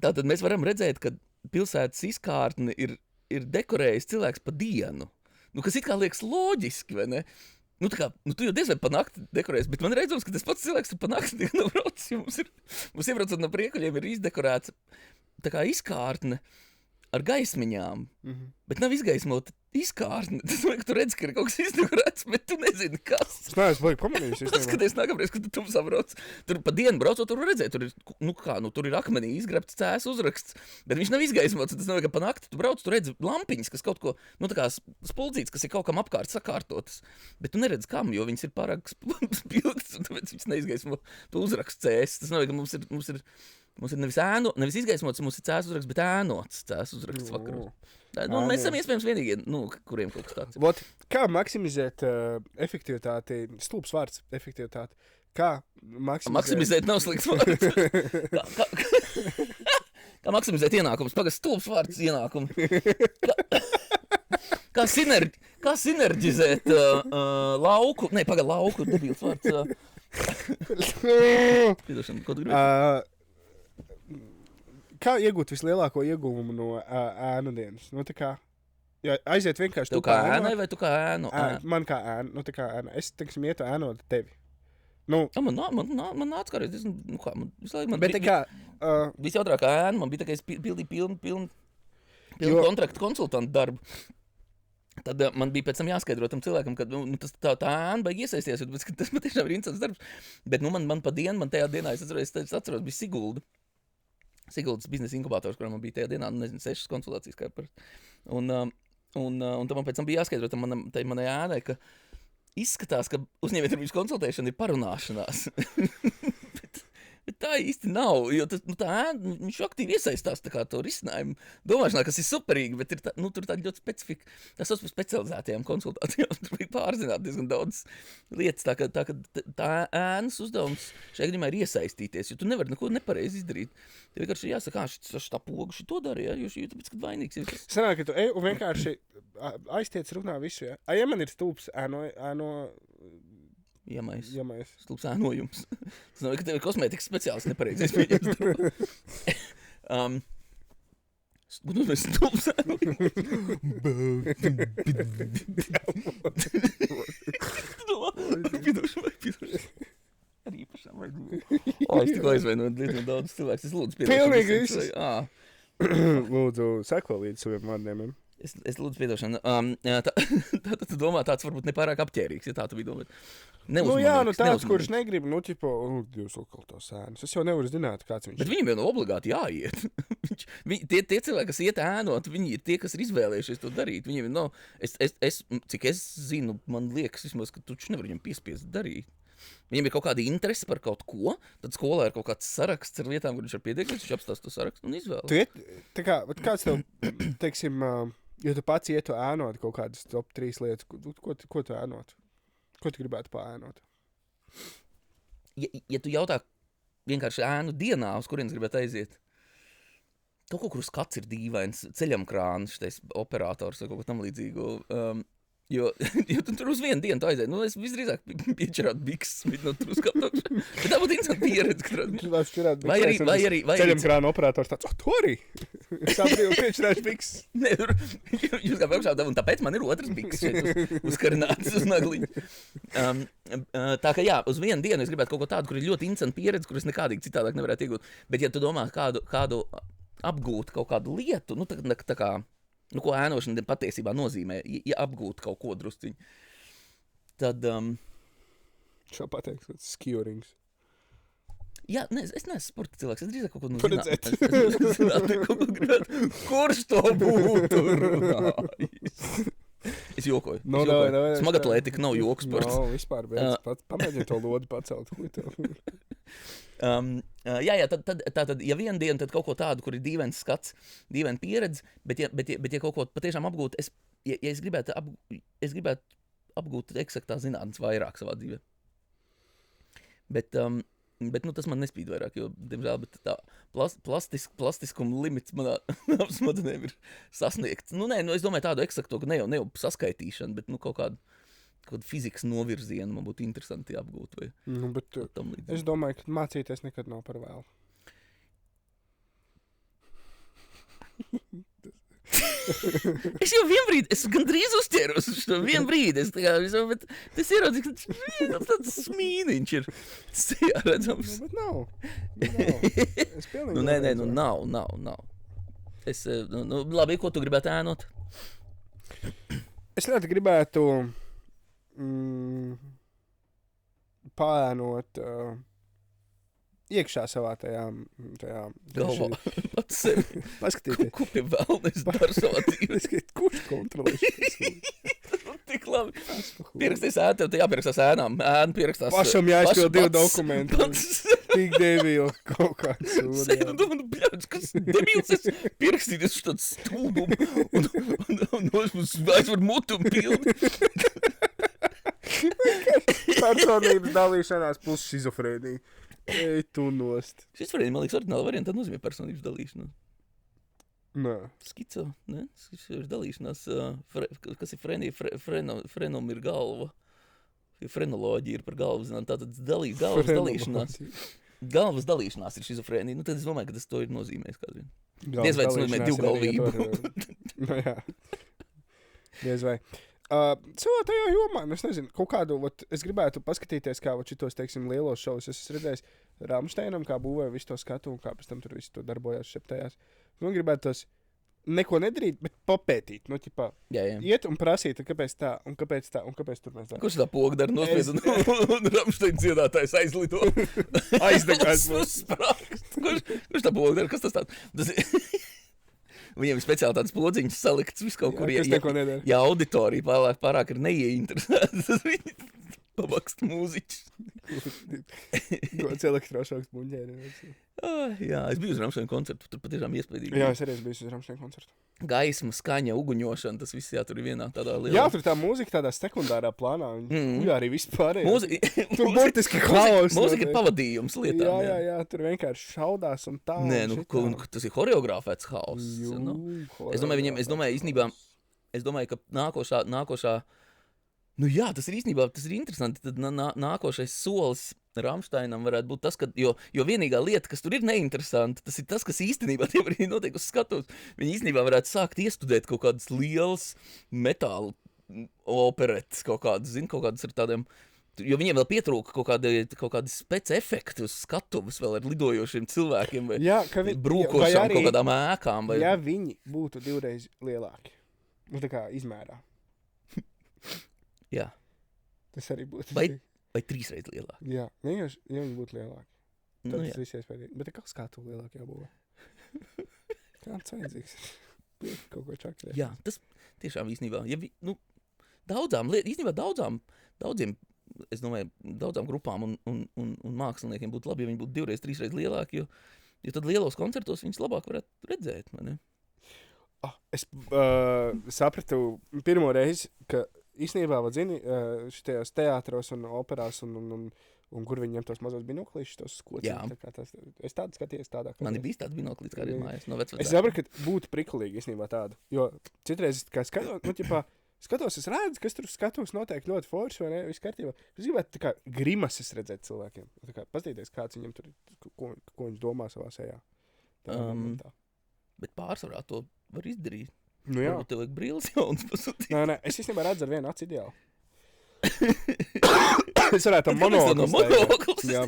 tātad mēs varam redzēt, ka pilsētas izkārtne ir dekorējis cilvēks pa dienu. Nu, kas it kā liekas loģiski, vai ne? Nu, tu jau diez vai pa nakti dekorēsi, bet man ir redzams, ka tas pats cilvēks pa nakti nav braucis, jo mums iebraucot no priekuļiem ir izdekorēts tā kā izkārtne ar gaismiņām, bet nav izgaismota izkārtne. Tas vajag, ka tu redzi, ka ir kaut kas izdekorēts, bet tu nezini, kas. Es neesmu baigi pamanījis. Paskaties nākamreiz, kad tu tumsā brauc. Tur pa dienu braucot, tur var redzēt, tur ir akmenī izgrebts cēs uzraksts, bet viņš nav izgaismots. Tas nav, ka pa nakti tu brauc, tu redzi lampiņas, kas kaut ko, tā kā spuldzītes, kas ir kaut kam apkārt sakārtotas, bet tu neredzi kam, jo viņas ir pārāk spilgtas, un tāpēc viņas neizgaismo tu uzraksts cēs. Tas nav, ka mums ir Mums ir nevis izgaismots, mums ir cēs uzraksts, bet ēnots cēs uzraksts vakaros. Mēs esam iespējams vienīgie, kuriem kaut kas tāds ir. Kā maksimizēt efektivitāti, stulbs vārds, efektivitāti, kā maksimizēt nav slikts vārds. Kā maksimizēt ienākumus, stulbs vārds ienākumu. Kā sinerģizēt lauku, lauku, debils vārds. Piedošana, ko tu gribi? Kā iegūt vislielāko ieguvumu no ēnu dienas? Tā kā, aiziet vienkārši tu kā ēnai vai tu kā ēnu? Man kā ēnu, tā kā ēnu. Es, teiksim, ietu ēnot tevi. Man nāc kādreiz, visu laiku man bet tā kā... Visjautrākā ēna, man bija tā, ka es pildīju pilnu kontraktu konsultantu darbu. Tad man bija pēc tam jāskaidro tam cilvēkam, ka tā ēna baigi iesaisties, jo tas patiešām ir interesants darbs. Bet man pa dienu, tajā dienā, es atceros, bija Siguldas biznesa inkubators, kurā man bija tajā dienā, 6 konsultācijas kā par. Un tam man pēc tam bija jāskaidro tam manai ēnai, ka izskatās, ka uzņēmējdarbības konsultēšana ir parunāšanās. bet tā īsti nav, jo viņš aktīvi iesaistās tā kā to risinājumu domāšanā, kas ir superīgi, bet ir tur tāda ļoti specifika. Tā sauc par specializētajām konsultācijām. Tur bija pārzināt diezgan daudz lietas, tā ēnas uzdevums šajā gadījumā ir iesaistīties, jo tu nevari neko nepareizi izdarīt. Tev vienkārši jāsaka, šitā pogu šito dara, jo tāpēc, kad vainīgs ir. Sanāk, ka tu ej un vienkārši aiztiec runā visu, ja? Ja man ir stulbs Iemais. Stulbs ēnojums. Tas nav, ka tev ir kosmētikas speciāls nepareizi. Es pieņems mēs stulbs ēnojums. Piedošu. Arī pašām vajag. Es tikko aizvainoju diezgan daudz cilvēks. Es lūdzu piedošanu. Pilnīgi visus. Lūdzu, seko līdz saviem vārdiem. Es lūdzu piedošanu. Tu domā, tāds varbūt nepārāk apķērīgs, ja tā tu biji domāt. Tāds, kurš negrib, Dievs, atkal tās ēnas. Es jau nevaru zināt, kāds viņš ir. Bet viņiem jau obligāti jāiet. Tie cilvēki, kas iet ēnot, viņi ir tie, kas ir izvēlējušies to darīt. Viņiem cik es zinu, man liekas vismaz, ka tu nevar viņam piespiest darīt. Viņam ir kaut kāda interese par kaut ko, tad skolā ir kaut kāds saraksts ar lietām, kur viņš var piedēkties, viņš apstās to sarakstu un izvēlas. Kāds tev, teiksim, ja tu pats ietu ēnot kaut kādas top 3 lietas, ko tu ēnot? Ko tu gribētu paēnot? Ja tu jautā vienkārši ēnu dienā, uz kurienes gribētu aiziet, kaut kur skats ir dīvains, ceļamkrāns, šitais operators vai kaut ko tam līdzīgu. Jo tu tur uz vienu dienu aiziet. Es visdrīzāk piečerātu bikses, tur uz kaptokšu. Bet tā būtu interesanti pieredze. Vai arī ceļamkrāna operators tāds, tu arī? Es apdīju piečerāšu bikses. Nē, jūs kā paukšā, un tāpēc man ir otrs bikses šeit uzkarināts uz nagliņu. Tā ka jā, uz vienu dienu es gribētu kaut ko tādu, kur ir ļoti interesanti pieredze, kur es nekādīgi citādāk nevarētu iegūt. Bet ja tu domā kādu apgūt kaut kādu lietu, tā kā ko ēnošana patiesībā nozīmē, ja apgūt kaut ko drusciņu, tad... Šo pateiks, skiorings. Jā, es neesmu sporta cilvēks, es drīzāk kaut ko Paredzēt. Kurš to būtu runājis? Es jokoju. Smaga atlētika nav joku sports. Nav vispār, bet pamēģini to lodi pacelt. Tad, ja vienu dienu, tad kaut ko tādu, kur ir dīvains skats, dīvaina pieredze, bet ja kaut ko patiešām apgūt, es gribētu apgūt eksaktā zinātnes vairāk savā dzīvē. Bet tas man nespīd vairāk, jo, diemžēl, bet tā plastiskuma limits manā smadzenēm ir sasniegts. Es domāju tādu eksakto, ka ne jau saskaitīšanu, bet kaut kādu fizikas novirzienu man būtu interesanti apgūt. Es domāju, ka mācīties nekad nav par vēlu. Es jau vienbrīd, es gandrīz uzķēros uz šo vienbrīd. Tas ierodzi, ka tāds smīniņš ir. Tas jā, redzams. Bet nav. Es pilnīgi nav. Es, labi, ko tu gribētu ēnot? Es ļoti gribētu paēnot iekšā savā tajā galvā. Pats sevi. Paskatīties. Ko pie vēlnes dara savā dzīvē? Kurš kontrolē šis? Tik labi. Pieraksties ēnu, tev jāpierakstās ēnām. Ēnu pierakstās. Pašam jāizpild 2 dokumenti. Tik debili kaut kāds sūdi. Sēdu domāju, bļāds, kas debils es pierakstīties uz tādu stulbumu un aizvar mutu un pildi. Personības dalīšanās plus šizofrēnija. Ej, tu nost. Šizofrēnija, man liekas, oriģināla varianta nozīmē personības dalīšanos. Nē. Skico, ne? Šis ir dalīšanās, kas ir frenija, frenom ir galva. Frenoloģija ir par galvu, zinām, tātad galvas dalīšanās. Galvas dalīšanās ir šizofrēnija. Nu, tad es domāju, ka tas to ir nozīmējis kādreiz. Diez vai tas nozīmē divgalvību. Nu, jā. Diez vai. Cilvē tajā jomā, es nezinu, kaut kādu, es gribētu paskatīties, kā šitos, teiksim, lielos šovus. Es esmu redzējis Ramsteinam, kā būvēja visu to skatu un kā pēc tam tur visu to darbojās šeptajās. Nu, gribētu tos neko nedarīt, bet papētīt. Nu, ķipā, iet un prasīt, kāpēc tā, un kāpēc tā, un kāpēc tur mēs tā. Kurš tā poga dara nospied un Ramstein dziedātājs aizlido? Aizdegās mums. Kurš tā poga dara? Kas tas tāds? Viņiem ir speciāli tāds podziņš salikts visu kaut kur. Ja auditorija pārāk ir neieinteresēta, viņi pabakst mūziķus. Gods elektrošoks buņģēri. Jā, es biju uz Ramstein koncertu, tur patiešām iespējīgi. Jā, es arī biju uz Ramstein koncertu. Gaisma, skaņa, uguņošana, tas viss tur ir vienā tādā lielā. Jā, tur tā mūzika tādā sekundārā plānā. Jā, arī vispārējais. Tur burtiski haos. Mūzika ir pavadījums lietām. Jā, tur vienkārši šaudās un tā. Nē, tas ir horeogrāfēts haoss. Es domāju, ka nākošā nu jā, tas ir īstenībā, tas ir interesanti. Tad nākošais solis Ramsteinam varētu būt tas, ka, jo vienīgā lieta, kas tur ir neinteresanti, tas ir tas, kas īstenībā tie arī notiek uz skatuves. Viņi īstenībā varētu sākt iestudēt kaut kādas lielas metāla operetes, kaut kādas ar tādiem, jo viņiem vēl pietrūka kaut kādi spec efekti uz skatuves vēl ar lidojošiem cilvēkiem vai brūkošām kaut kādām ēkām. Ja viņi būtu divreiz lielāki, nu tā kā izmērā. Jā. Tas arī būtu. Vai trīsreiz lielāk. Jā, vienkārši, ja viņi būtu lielāki. Tad Nu, tas viss iespējams. Bet kā skatu lielāk jābūvē? Kāds vajadzīgs? Kaut ko čakrēt. Jā, tas tiešām īstenībā. Ja daudzām, es domāju, daudzām grupām un māksliniekiem būtu labi, ja viņi būtu divreiz, trīsreiz lielāki, jo tad lielos koncertos viņus labāk varētu redzēt, vai ne? Es sapratu pirmo reizi, ka īstenībā, zini, šitajos teātros un operās un kur viņi ņem tos mazos binoklīšus, tos skociņus. Es tādu skatījos tādā. Man ir bijis tāds binoklīts kā arī mājās no vecvecākiem. Es sapratu, ka būtu prikulīgi īstenībā tādu, jo citreiz, kā skatos, es redzu, kas tur skatos noteikti ļoti forši, vai ne, viss kārtībā. Es gribētu tā kā grimases redzēt cilvēkiem. Tā kā paskatīties, kāds viņam tur, ko viņš domā savā sejā. Bet pārsvarā to var izdarīt. Nu jā. Varbūt tev vajag brīles jaunas pasūtīt. Nē, es īstenībā redzu ar vienu aci ideāli. Es varētu monoklis. Jā.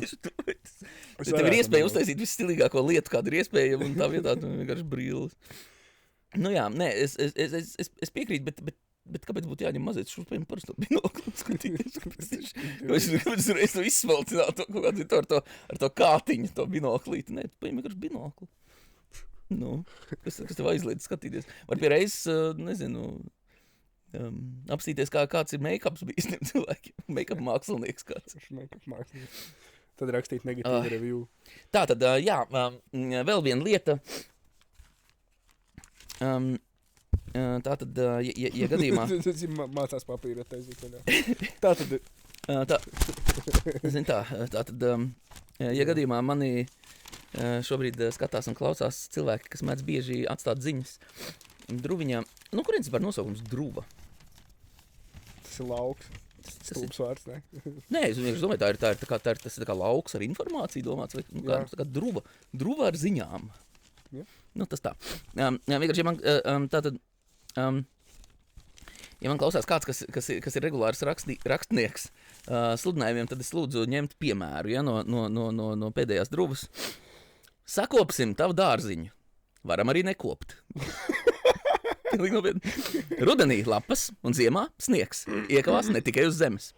Tev ir iespēja uztaisīt visstilīgāko lietu, kāda ir iespējama, un tā vietā tu vienkārši brīles. Nu jā, nē, es piekrītu, bet kāpēc būtu jāņem mazliet šurpiem parasto binokli skatīties? Kāpēc reiz to izsmalcināt ar to kātiņu, to binoklīti? Nē, tu paņem vienkārši binokli. Nu, kas tev aizliedz skatīties? Var pie reizes, nezinu, apstīties, kāds ir make-ups bijis tiem cilvēkiem. Make-up mākslinieks kāds. Make-up mākslinieks. Tad rakstīt negatīvu review. Tātad, jā, vēl viena lieta. Tātad, ja gadījumā... Mācās papīra taisīt. Tātad... Tātad, ja gadījumā mani... šobrīd skatās un klausās cilvēki, kas mēdz bieži atstāt ziņas druviņā. Nu, kurienes var nosaukums druva? Tas ir lauks. Stulbs vārds, ne? Nē, es domāju, tas ir tā kā lauks ar informāciju domāts, vai tā kā druva. Druva ar ziņām. Jā. Nu, tas tā. Vienkārši, ja man tātad... Ja man klausās kāds, kas ir regulārs rakstnieks sludinājumiem, tad es lūdzu ņemt piemēru, ja, no pēdējās druvas. Sakopsim tavu dārziņu. Varam arī nekopt. Rudenī lapas un ziemā sniegs. Iekavās ne tikai uz zemes.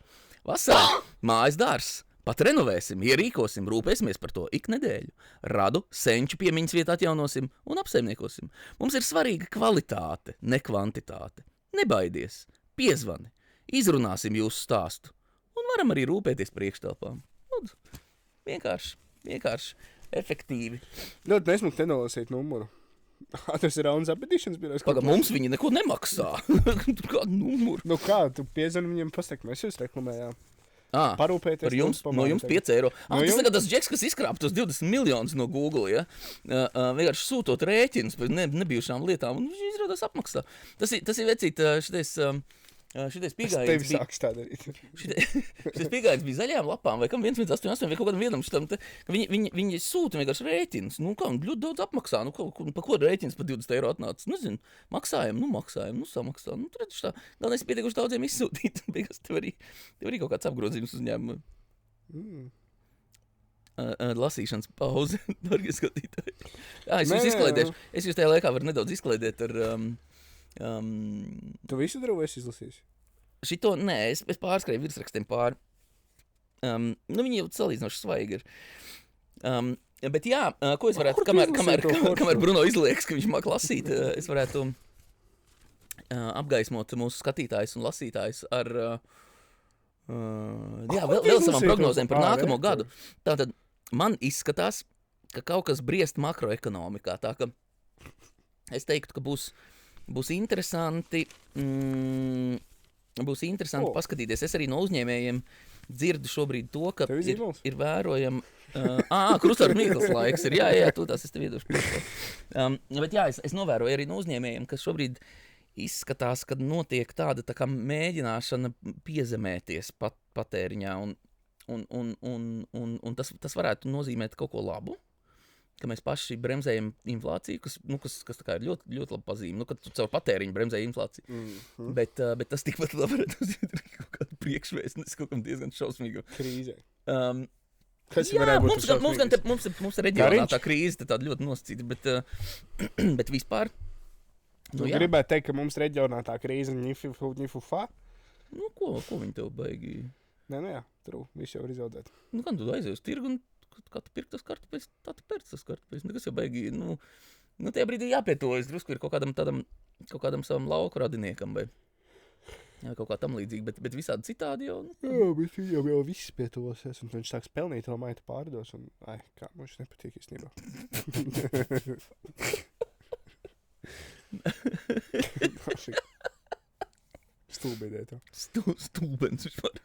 Vasarā mājas dārs. Pat renovēsim, ierīkosim, rūpēsimies par to ik nedēļu. Radu, senču piemiņas vietā atjaunosim un apsaimniekosim. Mums ir svarīga kvalitāte, ne kvantitāte. Nebaidies, piezvani, izrunāsim jūsu stāstu un varam arī rūpēties priekštelpām. Lūdzu, vienkārši vienkārši efektīvi. Ļoti nesmuki te nolasīt numuru. Tas ir Raunas apbedīšanas birojas. Pagad, mums viņi neko nemaksā. Kādu numuru? Nu kā, tu piezvani viņiem pasaka, mēs jūs reklamējām. Parūpēties. Par jums, no jums 5 eiro. Tas tagad tas džeks, kas izkrāp tos 20 miljonus no Google, ja? Vienkārši sūtot rēķinus par nebijušām lietām, un viņš izrādās apmaksā. Tas ir vecīt šitais pīgājiens. Tevi sāks tā darīt. Šitais pīgājiens bija zaļajām lapām, vai kam 188, vai kaut kādam vienam šitam, viņi sūta vienkārši rēķinus. Nu, kā, ļoti daudz apmaksā. Nu, pa ko rēķins par 20 eiro atnāca? Nezinu, maksājam, samaksā. Nu, tur redz tā. Galvenais pietiekuši daudziem izsūtīt. Beigās tev arī kaut kāds apgrozījums uzņēmuma. Lasīšanas pauze, dargie skatītāji. Es jūs izklaidēšu. Es jūs tajā laikā varu nedaudz izklaidēt ar... Tu visu darbu esi izlasījis? Šito, nē, es pārskrēju virsrakstiem pāri. Viņi jau salīdzinoši svaigi ir. Bet jā, ko es varētu, kamēr Bruno izlieks, ka viņš māk lasīt, es varētu apgaismot mūsu skatītājus un lasītājus ar vēl savām prognozēm par nākamo gadu. Tātad man izskatās, ka kaut kas briest makroekonomikā, tā ka es teiktu, ka būs interesanti paskatīties. Es arī no uzņēmējiem dzirdu šobrīd to, ka ir vērojama... Krustars Mīkls laiks ir. Jā, tu tās es tev iedošu. Bet jā, es novēroju arī no uzņēmējiem, ka šobrīd izskatās, ka notiek tāda tā kā mēģināšana piezemēties patēriņā, un tas varētu nozīmēt kaut ko labu. Ka mēs paši bremzējam inflāciju, kas tā kā ir ļoti, ļoti laba pazīme. Nu, kad tu caur patēriņu bremzēji inflāciju. Bet tas tikpat labi varētu uzīt kaut kādu priekšvēstnes, kaut kam diezgan šausmīgu. Krīzē. Kas varētu būt mums reģionā tā krīze tāda ļoti nosacīta, bet vispār. Tu gribētu teikt, ka mums reģionā tā krīze ņifufā? Nu, ko viņi tev baigi? Nē, jā, viss jau ir izzaudēt. Nu, kā tu aizies uz tirgu un kā tu pirkt tas kartupeļs, tā tu pērc tas kartupeļs. Nekas jau baigi, tajā brīdī jāpietuvojas drusku ir kaut kādam savam lauku radiniekam, vai kaut kā tam līdzīgi, bet visādi citādi jau. Jā, bet viņam jau viss pietuvosies, un viņš sāks pelnīt, vēl maitu pārdos, un kā mums nepatīk īstenībā. Stulbīdē to. Stulbens vispār.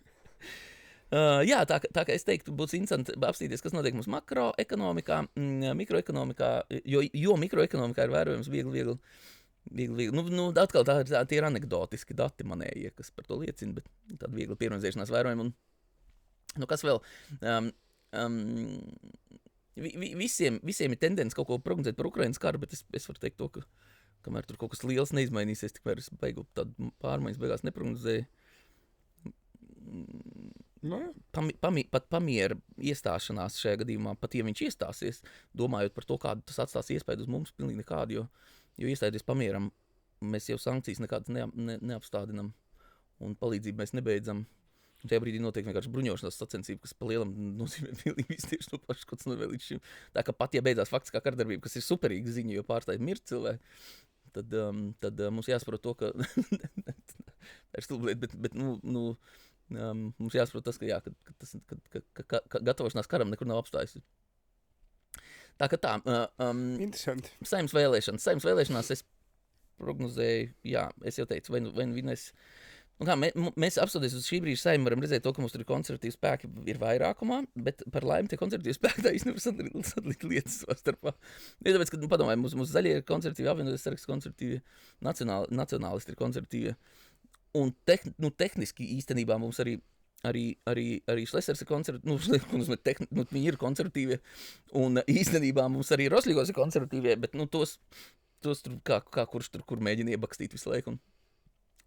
Jā, tā kā es teiktu, būs interesanti apstīties, kas notiek mums makroekonomikā, mikroekonomikā, jo mikroekonomikā ir vērojams viegli. Atkal tie ir anekdotiski dati manējie, kas par to liecina, bet tāda viegla pierunāšanās vērojama. Un, kas vēl? Visiem ir tendence kaut ko prognozēt par Ukrainas karu, bet es varu teikt to, ka kamēr tur kaut kas liels neizmainīsies, tikmēr es beigu tādu pārmaiņas beigās neprognozēju. Pat pamiera iestāšanās šajā gadījumā, pat ja viņš iestāsies, domājot par to, kādu tas atstās iespēju uz mums, pilnīgi nekādu, jo iestājoties pamieram, mēs jau sankcijas nekādas neapstādinam un palīdzību mēs nebeidzam. Un tajā brīdī notiek vienkārši bruņošanās sacensība, kas pa lielam nozīmē pilnīgi visu tieši to pašu, ko tas novēl līdz šim. Tā kā pat, ja beidzās faktiskā kardarbība, kas ir superīga ziņa, jo pārstāj mirt cilvēki, tad mums jāsaprot to, ka tā ir stulbliet, bet mums jāsaprot tas, ka gatavošanās karam nekur nav apstājusi. Tā kā tā. Interesanti. Saeimas vēlēšanās es prognozēju, jā, es jau teicu, vai nu vinēs. Mēs apstoties uz šī brīža Saimu varam redzēt to, ka mums tur konservatīvi spēki ir vairākumā, bet par laimi tie konservatīvi spēki tā īsti nevar sadalīt lietas savā starpā. Tāpēc, ka, padomāju, mums zaļie ir konservatīvi, apvienoties saraksts konservatīvi, nacionālisti ir konservatīvi. Un tehniski īstenībā mums arī Šlesers ir konservatīvi, viņi ir konservatīvi, un īstenībā mums arī Rosļigos ir konservatīvie, bet tos tur kā kurš tur, kur mēģina iebakstīt visu laiku.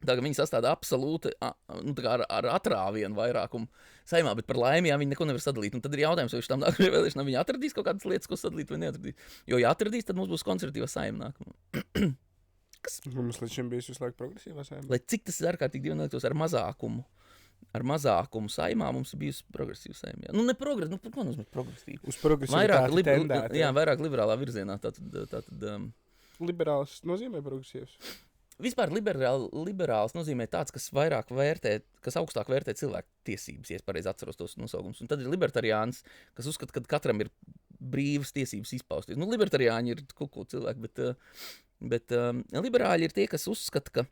Tā kā viņi sastāda absolūti ar atrāvienu vairākumu Saimā, bet par laimi, jā, viņi neko nevar sadalīt. Un tad ir jautājums, vai viņš tam nākamajā vēlēšanā viņi atradīs kaut kādas lietas, ko sadalīt vai neatradīs. Jo, ja atradīs, tad mums būs konservatīva Saima nākamā. Mums līdz šim bijis visu laiku progresīvā Saima. Lai cik tas ir ārkārtīgi divi neliktos ar mazākumu Saimā, mums ir bijusi progresīva Saima. Ne progresīva, ko nozīmē progresīva? Uz progresīvitāti tendēt. Jā, vairāk liberālā virzienā. Tātad liberāls nozīmē progresīvs? vispār liberāls nozīmē tāds, kas augstāk vērtē cilvēku tiesības, ja es pareizi atceros tos nosaukums. Un tad ir libertariāns, kas uzskata, ka katram ir brīvas tiesības izpausties. Nu, libertariāņi ir kaut ko cilvēki, bet liberāļi ir tie, kas uzskata,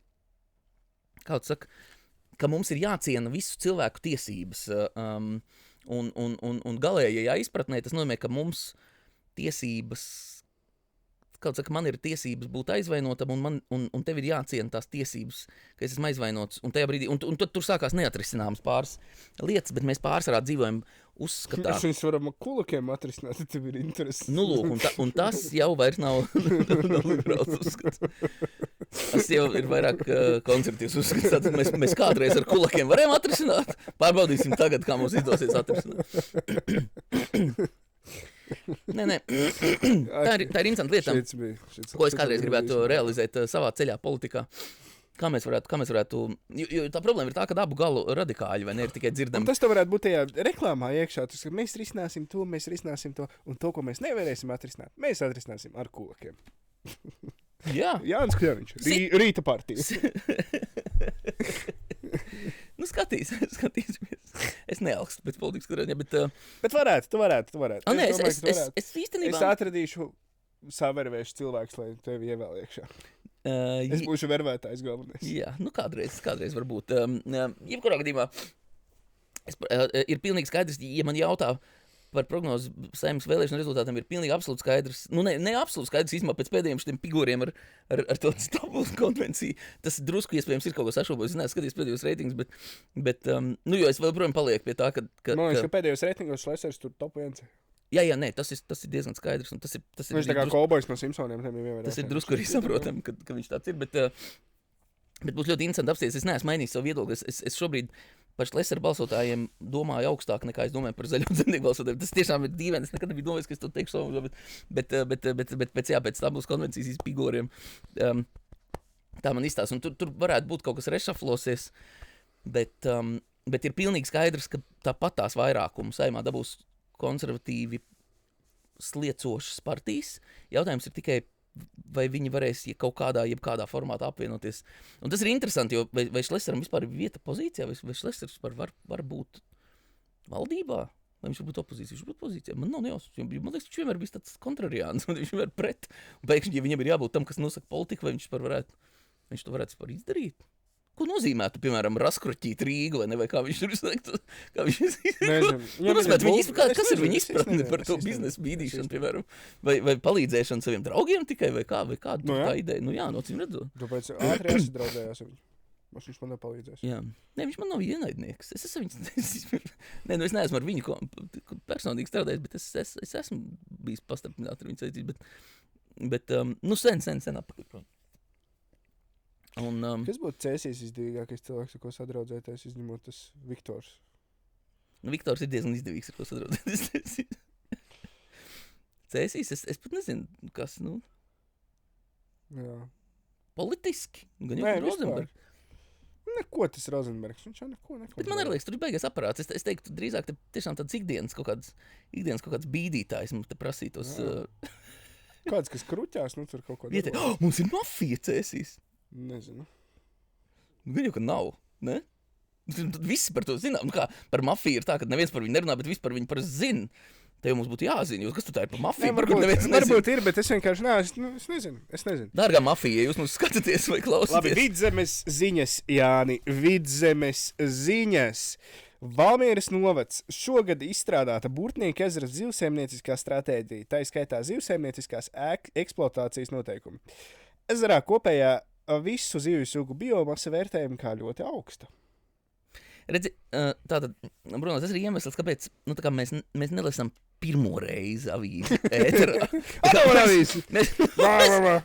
ka mums ir jāciena visu cilvēku tiesības. Un galējajā izpratnē tas nozīmē, ka mums tiesības, kaut saka, man ir tiesības būt aizvainotam, un tev ir jāciena tās tiesības, ka es esmu aizvainots. Un tajā brīdī, un tur sākās neatrisināmas pāris lietas, bet mēs pārsvarā dzīvojam uzskatā. Es viņus varam kulakiem atrisināt, ja tev ir interesi. Nu, lūk, un tas jau vairs nav liberāls uzskats. Tas jau ir vairāk konservatīvs uzskats. Mēs kādreiz ar kulakiem varējām atrisināt. Pārbaudīsim tagad, kā mums izdosies atrisināt. Nē. Tā ir interesanta lieta, ko es kādreiz gribētu realizēt savā ceļā politikā. Kā mēs varētu, jo tā problēma ir tā, ka abu galu radikāļi, vai ne, ir tikai dzirdami. Un tas te varētu būt tajā reklāmā iekšā, tas, ka mēs risināsim to, un to, ko mēs nevarēsim atrisināt, mēs atrisināsim ar kulakiem. Jā. Jānis Kļaviņš, rīta partijas. Nu, skatīsimies. Es nealkstu pēc politikas karāņa, bet... Bet tu varētu. Nē, es īstenībā... Es atradīšu savervēšu cilvēks, lai tevi ievēl iekšā. Es būšu vervētājs galvenais. Jā, nu kādreiz varbūt. Jebkurā gadījumā ir pilnīgi skaidrs, ja man jautā par prognozi Saeimas vēlēšanu rezultātiem, ir pilnīgi absolūti skaidrs. Nu, ne absolūti skaidrs, īstenībā pēc pēdējiem šitiem figūriem ar to Stambulas konvenciju. Tas drusku iespējams ir kaut ko sašaubojis. Es neesmu skatījies pēdējos reitingus, bet jo es vēl projām palieku pie tā, ka... Man liekas, ka pēdējos reitingos Šlesers tur top 1. Jā, nē, tas ir diezgan skaidrs. Tas ir viņš tā kā Kolbojs no Simpsoniem. Tas ir drusku arī saprotam, ka viņš tāds ir, bet būs ļoti interesanti apsties. Es neesmu mainījis savu viedokli. Es šobrīd par Šlesera balsotājiem domāju augstāk nekā es domāju par Zaļo zemnieku balsotājiem. Tas tiešām ir dīvaini. Es nekad nebiju domājis, ka es to teikšu savu, bet pēc Stambulas konvencijas figūriem tā man izstāsta. Un tur varētu būt kaut kas rešaflosies, bet ir pilnīgi skaidrs, ka tāpat tās vairākumu Saeimā dabūs konservatīvi sliecošas partijas. Jautājums ir tikai, vai viņi varēs jebkādā formātā apvienoties. Un tas ir interesanti, jo vai Šleseram vispār ir vieta pozīcijā, vai Šlesers var būt valdībā, vai viņš var būt opozīcijā. Viņš var būt pozīcijā. Man nav nejausmas. Man liekas, viņš vienmēr bija tāds kontrariāns, un viņš vienmēr pret. Un pēkšņi, ja viņam ir jābūt tam, kas nosaka politiku, vai viņš to varētu vispār izdarīt. Ko nozīmētu, piemēram, raskroķīt Rīgu, vai kā viņš tur izsaka? Kas ir viņa izpratne par to biznesu bīdīšanu, piemēram? Vai palīdzēšanu saviem draugiem tikai, vai kāda tā ideja? Nu jā, cīm redzot. Tāpēc ātri draudzējās viņu. Viņš man nepalīdzēs. Jā. Nē, viņš man nav ienaidnieks. Es neesmu ar viņu personīgi strādājis, bet es esmu bijis pastarpināt ar viņu saistības, bet sen apakaļ. Kas būtu Cēsīs izdevīgākais cilvēks, ar ko sadraudzēties, izņemot tas Viktors? Nu, Viktors ir diezgan izdevīgs, ar ko sadraudzēties. Cēsīs, es pat nezinu, kas, Jā. Politiski. Gan jau Rozenbergs. Neko tas Rozenbergs, viņš jau neko. Bet man arī liekas, tur ir baigais aparāts. Es teiktu, drīzāk tiešām tāds ikdienas kaut kāds bīdītājs mums te prasītos. Kāds, kas kruķās, tur kaut ko dara. Mums ir mafija Cēsīs. Nezinu. Gan jau, ka nav, ne? Visi par to zinām. Kā par mafiju ir tā, ka neviens par viņu nerunā, bet visi par viņu zina. Te jau mums būtu jāzina, jo kas tu tā ir par mafiju? Varbūt ir, bet es vienkārši es nezinu. Dārgā mafija, ja jūs mums skatāties vai klausāties. Labi, Vidzemes ziņas, Jāni. Vidzemes ziņas. Valmieras novads šogad izstrādāta Burtnieka ezera zivsaimnieciskā stratēģija, tā skaitā zivsaimnieciskās eksploatācijas noteikumi. Ezerā kopējā visu zivju sugu biomasa vērtējumi kā ļoti augsta. Redzi, tātad, Bruno, tas ir iemesls, kāpēc tā kā mēs nelasām pirmo reizi avīzi ēterā.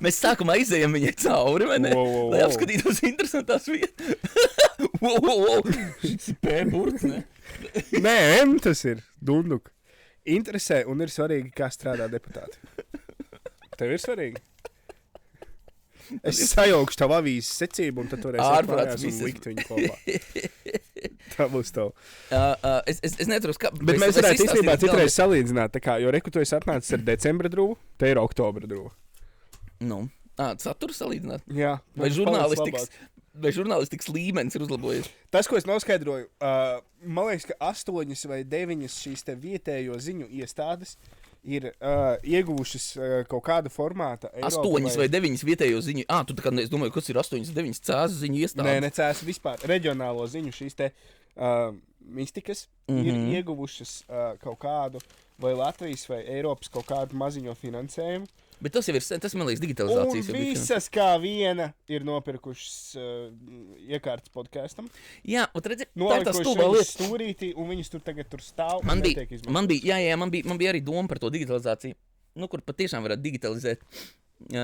Mēs sākumā izējam viņai cauri, vai ne? Lai apskatītos interesantās vietas. Šis ir P-burts, ne? Nē, tas ir Dunduk. Interesē un ir svarīgi, kā strādā deputāti. Tev ir svarīgi? Es sajaukšu tavu avīzes secību, un tad toreiz atklājās un likt viņu kopā. Tā būs tev. Es neturos, kā... Bet mēs varētu īstenībā citreiz salīdzināt, tā kā, jo reku tu esi atnācis ar decembra drūvu, te ir oktobra drūva. Nu, Saturu salīdzināt? Jā. Vai žurnālistikas līmenis ir uzlabojies? Tas, ko es noskaidroju, man liekas, ka 8 vai 9 šīs te vietējo ziņu iestādes ir ieguvušas kaut kādu formātu. 8 vai 9 vietējo ziņu. Tu tā kā es domāju, kas ir 8, 9 cēsu ziņu iestādes? Nē, cēsu vispār. Reģionālo ziņu šīs te mistikas ir ieguvušas kaut kādu vai Latvijas vai Eiropas kaut kādu maziņo finansējumu. Bet tas jau ir, tas man liekas digitalizācijas. Un visas kā viena ir nopirkušas iekārtas podkastam. Jā, un redzi, tā ir tā stulbā lieta. Stūrītī, un viņas tur tagad tur stāv man bija arī doma par to digitalizāciju, kur patiešām varētu digitalizēt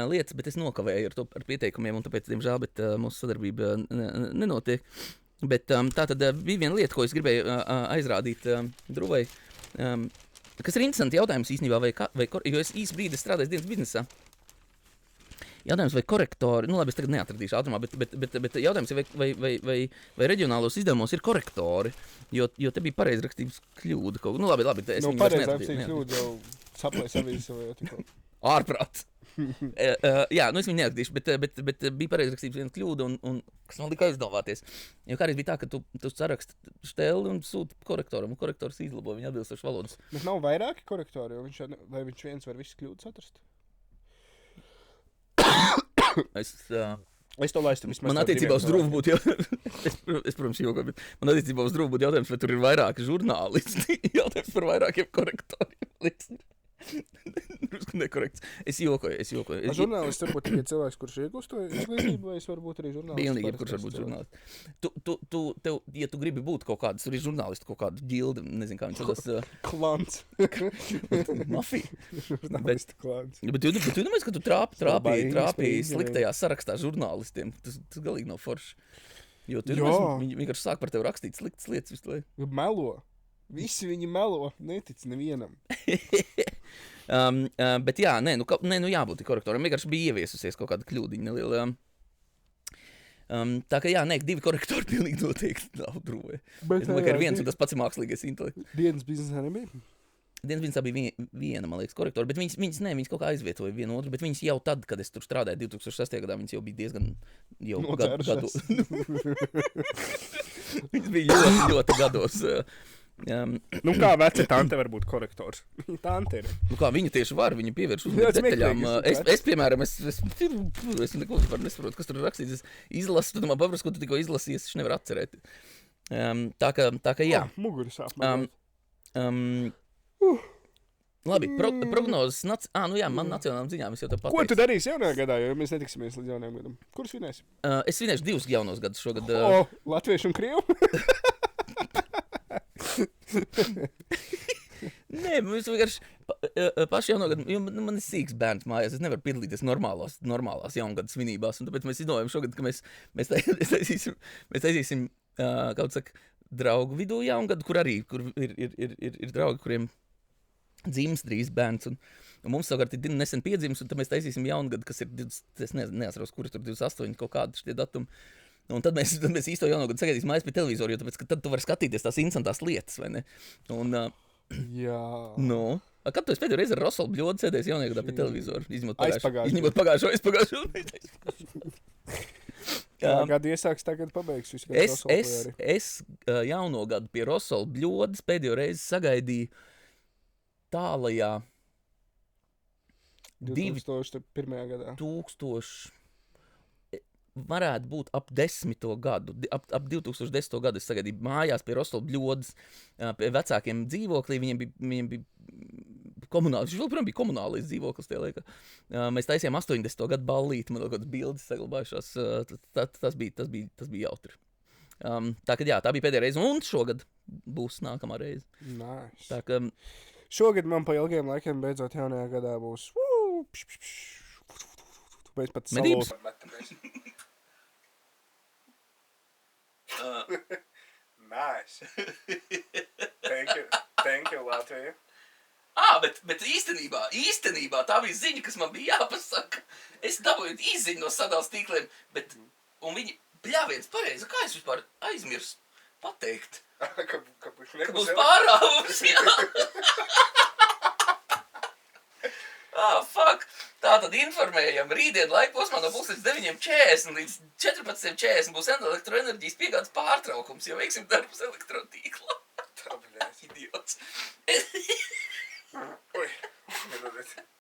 lietas, bet es nokavēju ar pieteikumiem, un tāpēc, diemžēl, bet mūsu sadarbība nenotiek. Bet tā tad bija viena lieta, ko es gribēju aizrādīt Druvai, kas ir interesanti jautājums īstenībā, jo es īsti brīdi strādāju dienas biznesā. Jautājums, vai korektori, labi, es tagad neatradīšu ātrumā, bet jautājums, vai reģionālos izdevumos ir korektori, jo te bija pareizrakstības kļūda kaut. Labi, es viņu pareizrakstības kļūda jau saplēs avīzi vai tikko. Ārprāts. Jā, es viņu neatradīšu, bet bija pareizrakstības viena kļūda, un kas man lika aizdomāties. Jo kādreiz bija tā, ka tu saraksti šteli un sūti korektoram, un korektors izlabo viņa atbilstoši valodas. Bet nav vairāki korektori, jo vai viņš viens var visas kļūdas atrast? Es to laistu vismaz. Man attiecībā uz Druvu būtu es, protams, jokoju, bet man attiecībā uz Druvu būtu jautājums, vai tur ir vairāki žurnālisti. Jautājums par vairākiem korektoriem. Drusku nekorekts. Es jokoju. Žurnālists varbūt tikai cilvēks, kurš iegūst to izglītību, vai es varu būt arī žurnālists? Pilnīgi, kurš var būt žurnālists. Ja tu gribi būt kaut kāds, tur ir žurnālisti kaut kāda ģilda, nezinu, kā viņš saucas. Klants. Mafija. Žurnālisti klants. Bet tu domājies, ka tu trāpīji sliktajā sarakstā žurnālistiem. Tas galīgi nav forši. Jo tu viņi vienkārši sāk par tevi rakstīt sliktas lietas visu laiku. Melo. Visi viņi melo, netic nevienam. Bet jā, jābūt korektoram. Vienkārši bija ieviesusies kaut kāda kļūdiņa neliela. Tā kā jā, 2 korektori pilnīgi noteikti nav Druvē. Es domāju, ka ir viens un tas pats ir mākslīgais intelekts. Dienas biznesā nebija? Dienas biznesā bija viena, man liekas, korektori, bet viņas kaut kā aizvietoja vienu otru, bet viņas jau tad, kad es tur strādāju 2006. gadā, viņas jau bija diezgan gadu. Viņas bija ļoti gados. Kā veci tante var būt korektors? Tante ir. Kā viņa tieši var, viņa pievērš uzmanību detaļām. Es piemēram, es neko vispār nesaprotu, kas tur ir rakstīts. Es izlasu, tu domā, papras, ko tu tikko izlasījies, es nevaru atcerēt. Tā kā jā. Muguri sāp. Labi, prognozes. Man nacionālām ziņām es jau te pateicu. Ko tu darīsi jaunajā gadā, jo mēs netiksimies līdz jaunajam gadam? Kur svinēsi? Es svinēšu 2 jaunos gadus šogad. Latviešu un Krievu? Nē, mēs vienkārši paši jauno gadu, jo man ir sīks bērns mājās, es nevaru piedalīties normālās jaungadu svinībās, un tāpēc mēs izdomājam šogad, ka mēs taisīsim, kaut saka, draugu vidū jaungadu, kur ir draugi, kuriem dzims drīz bērns, un mums savukārt ir nesen piedzims, un tad mēs taisīsim jaungadu, kas ir, es neatceros, kuri tur 28 kaut kādi šie datumi. Un tad mēs īsto jauno gadu sagaidīsim mājās pie televizoru, jo tāpēc, ka tad tu vari skatīties tās interesantās lietas, vai ne? Un, jā. Kad tu esi pēdējo reizi ar Rosolu Bļodu sēdējis jaunajā gadā pie televizoru? Izņemot pagājušo. Gadu iesāks, tagad pabeigs. Es jauno gadu pie Rosolu Bļodas pēdējo reizi sagaidīju tālajā 2001. gadā. Varētu būt ap 10. gadu. Ap 2010. gadu es sagaidīju mājās pie Rosolu Bļodas, pie vecākiem dzīvoklī. Viņiem bija komunāli. Viņš joprojām bija komunālais dzīvoklis tajā laikā. Mēs taisījām 80. gadu ballīti. Man vēl kādas bildes saglabājušās. Tas bija jautri. Tā kā jā, tā bija pēdējā reize. Un šogad būs nākamā reize. Nice. Tā kā šogad man pa ilgiem laikiem beidzot jaunajā gadā būs. Mēs pat medības. Nice. Thank you, Latvija. Bet īstenībā tā bija ziņa, kas man bija jāpasaka. Es dabūju izziņu no sadals tīkliem, un viņi bļāviens pareizi. Kā es vispār aizmirsu pateikt? Ka būs pārāvums, jā. Fuck. Tātad informējam, rītdien laikposmā no 9:40 līdz 14:40 būs elektroenerģijas piegādes pārtraukums, jo veiksim darbus elektrotīklā. Tā, bļēc. Idiots. Ui, nedodiet.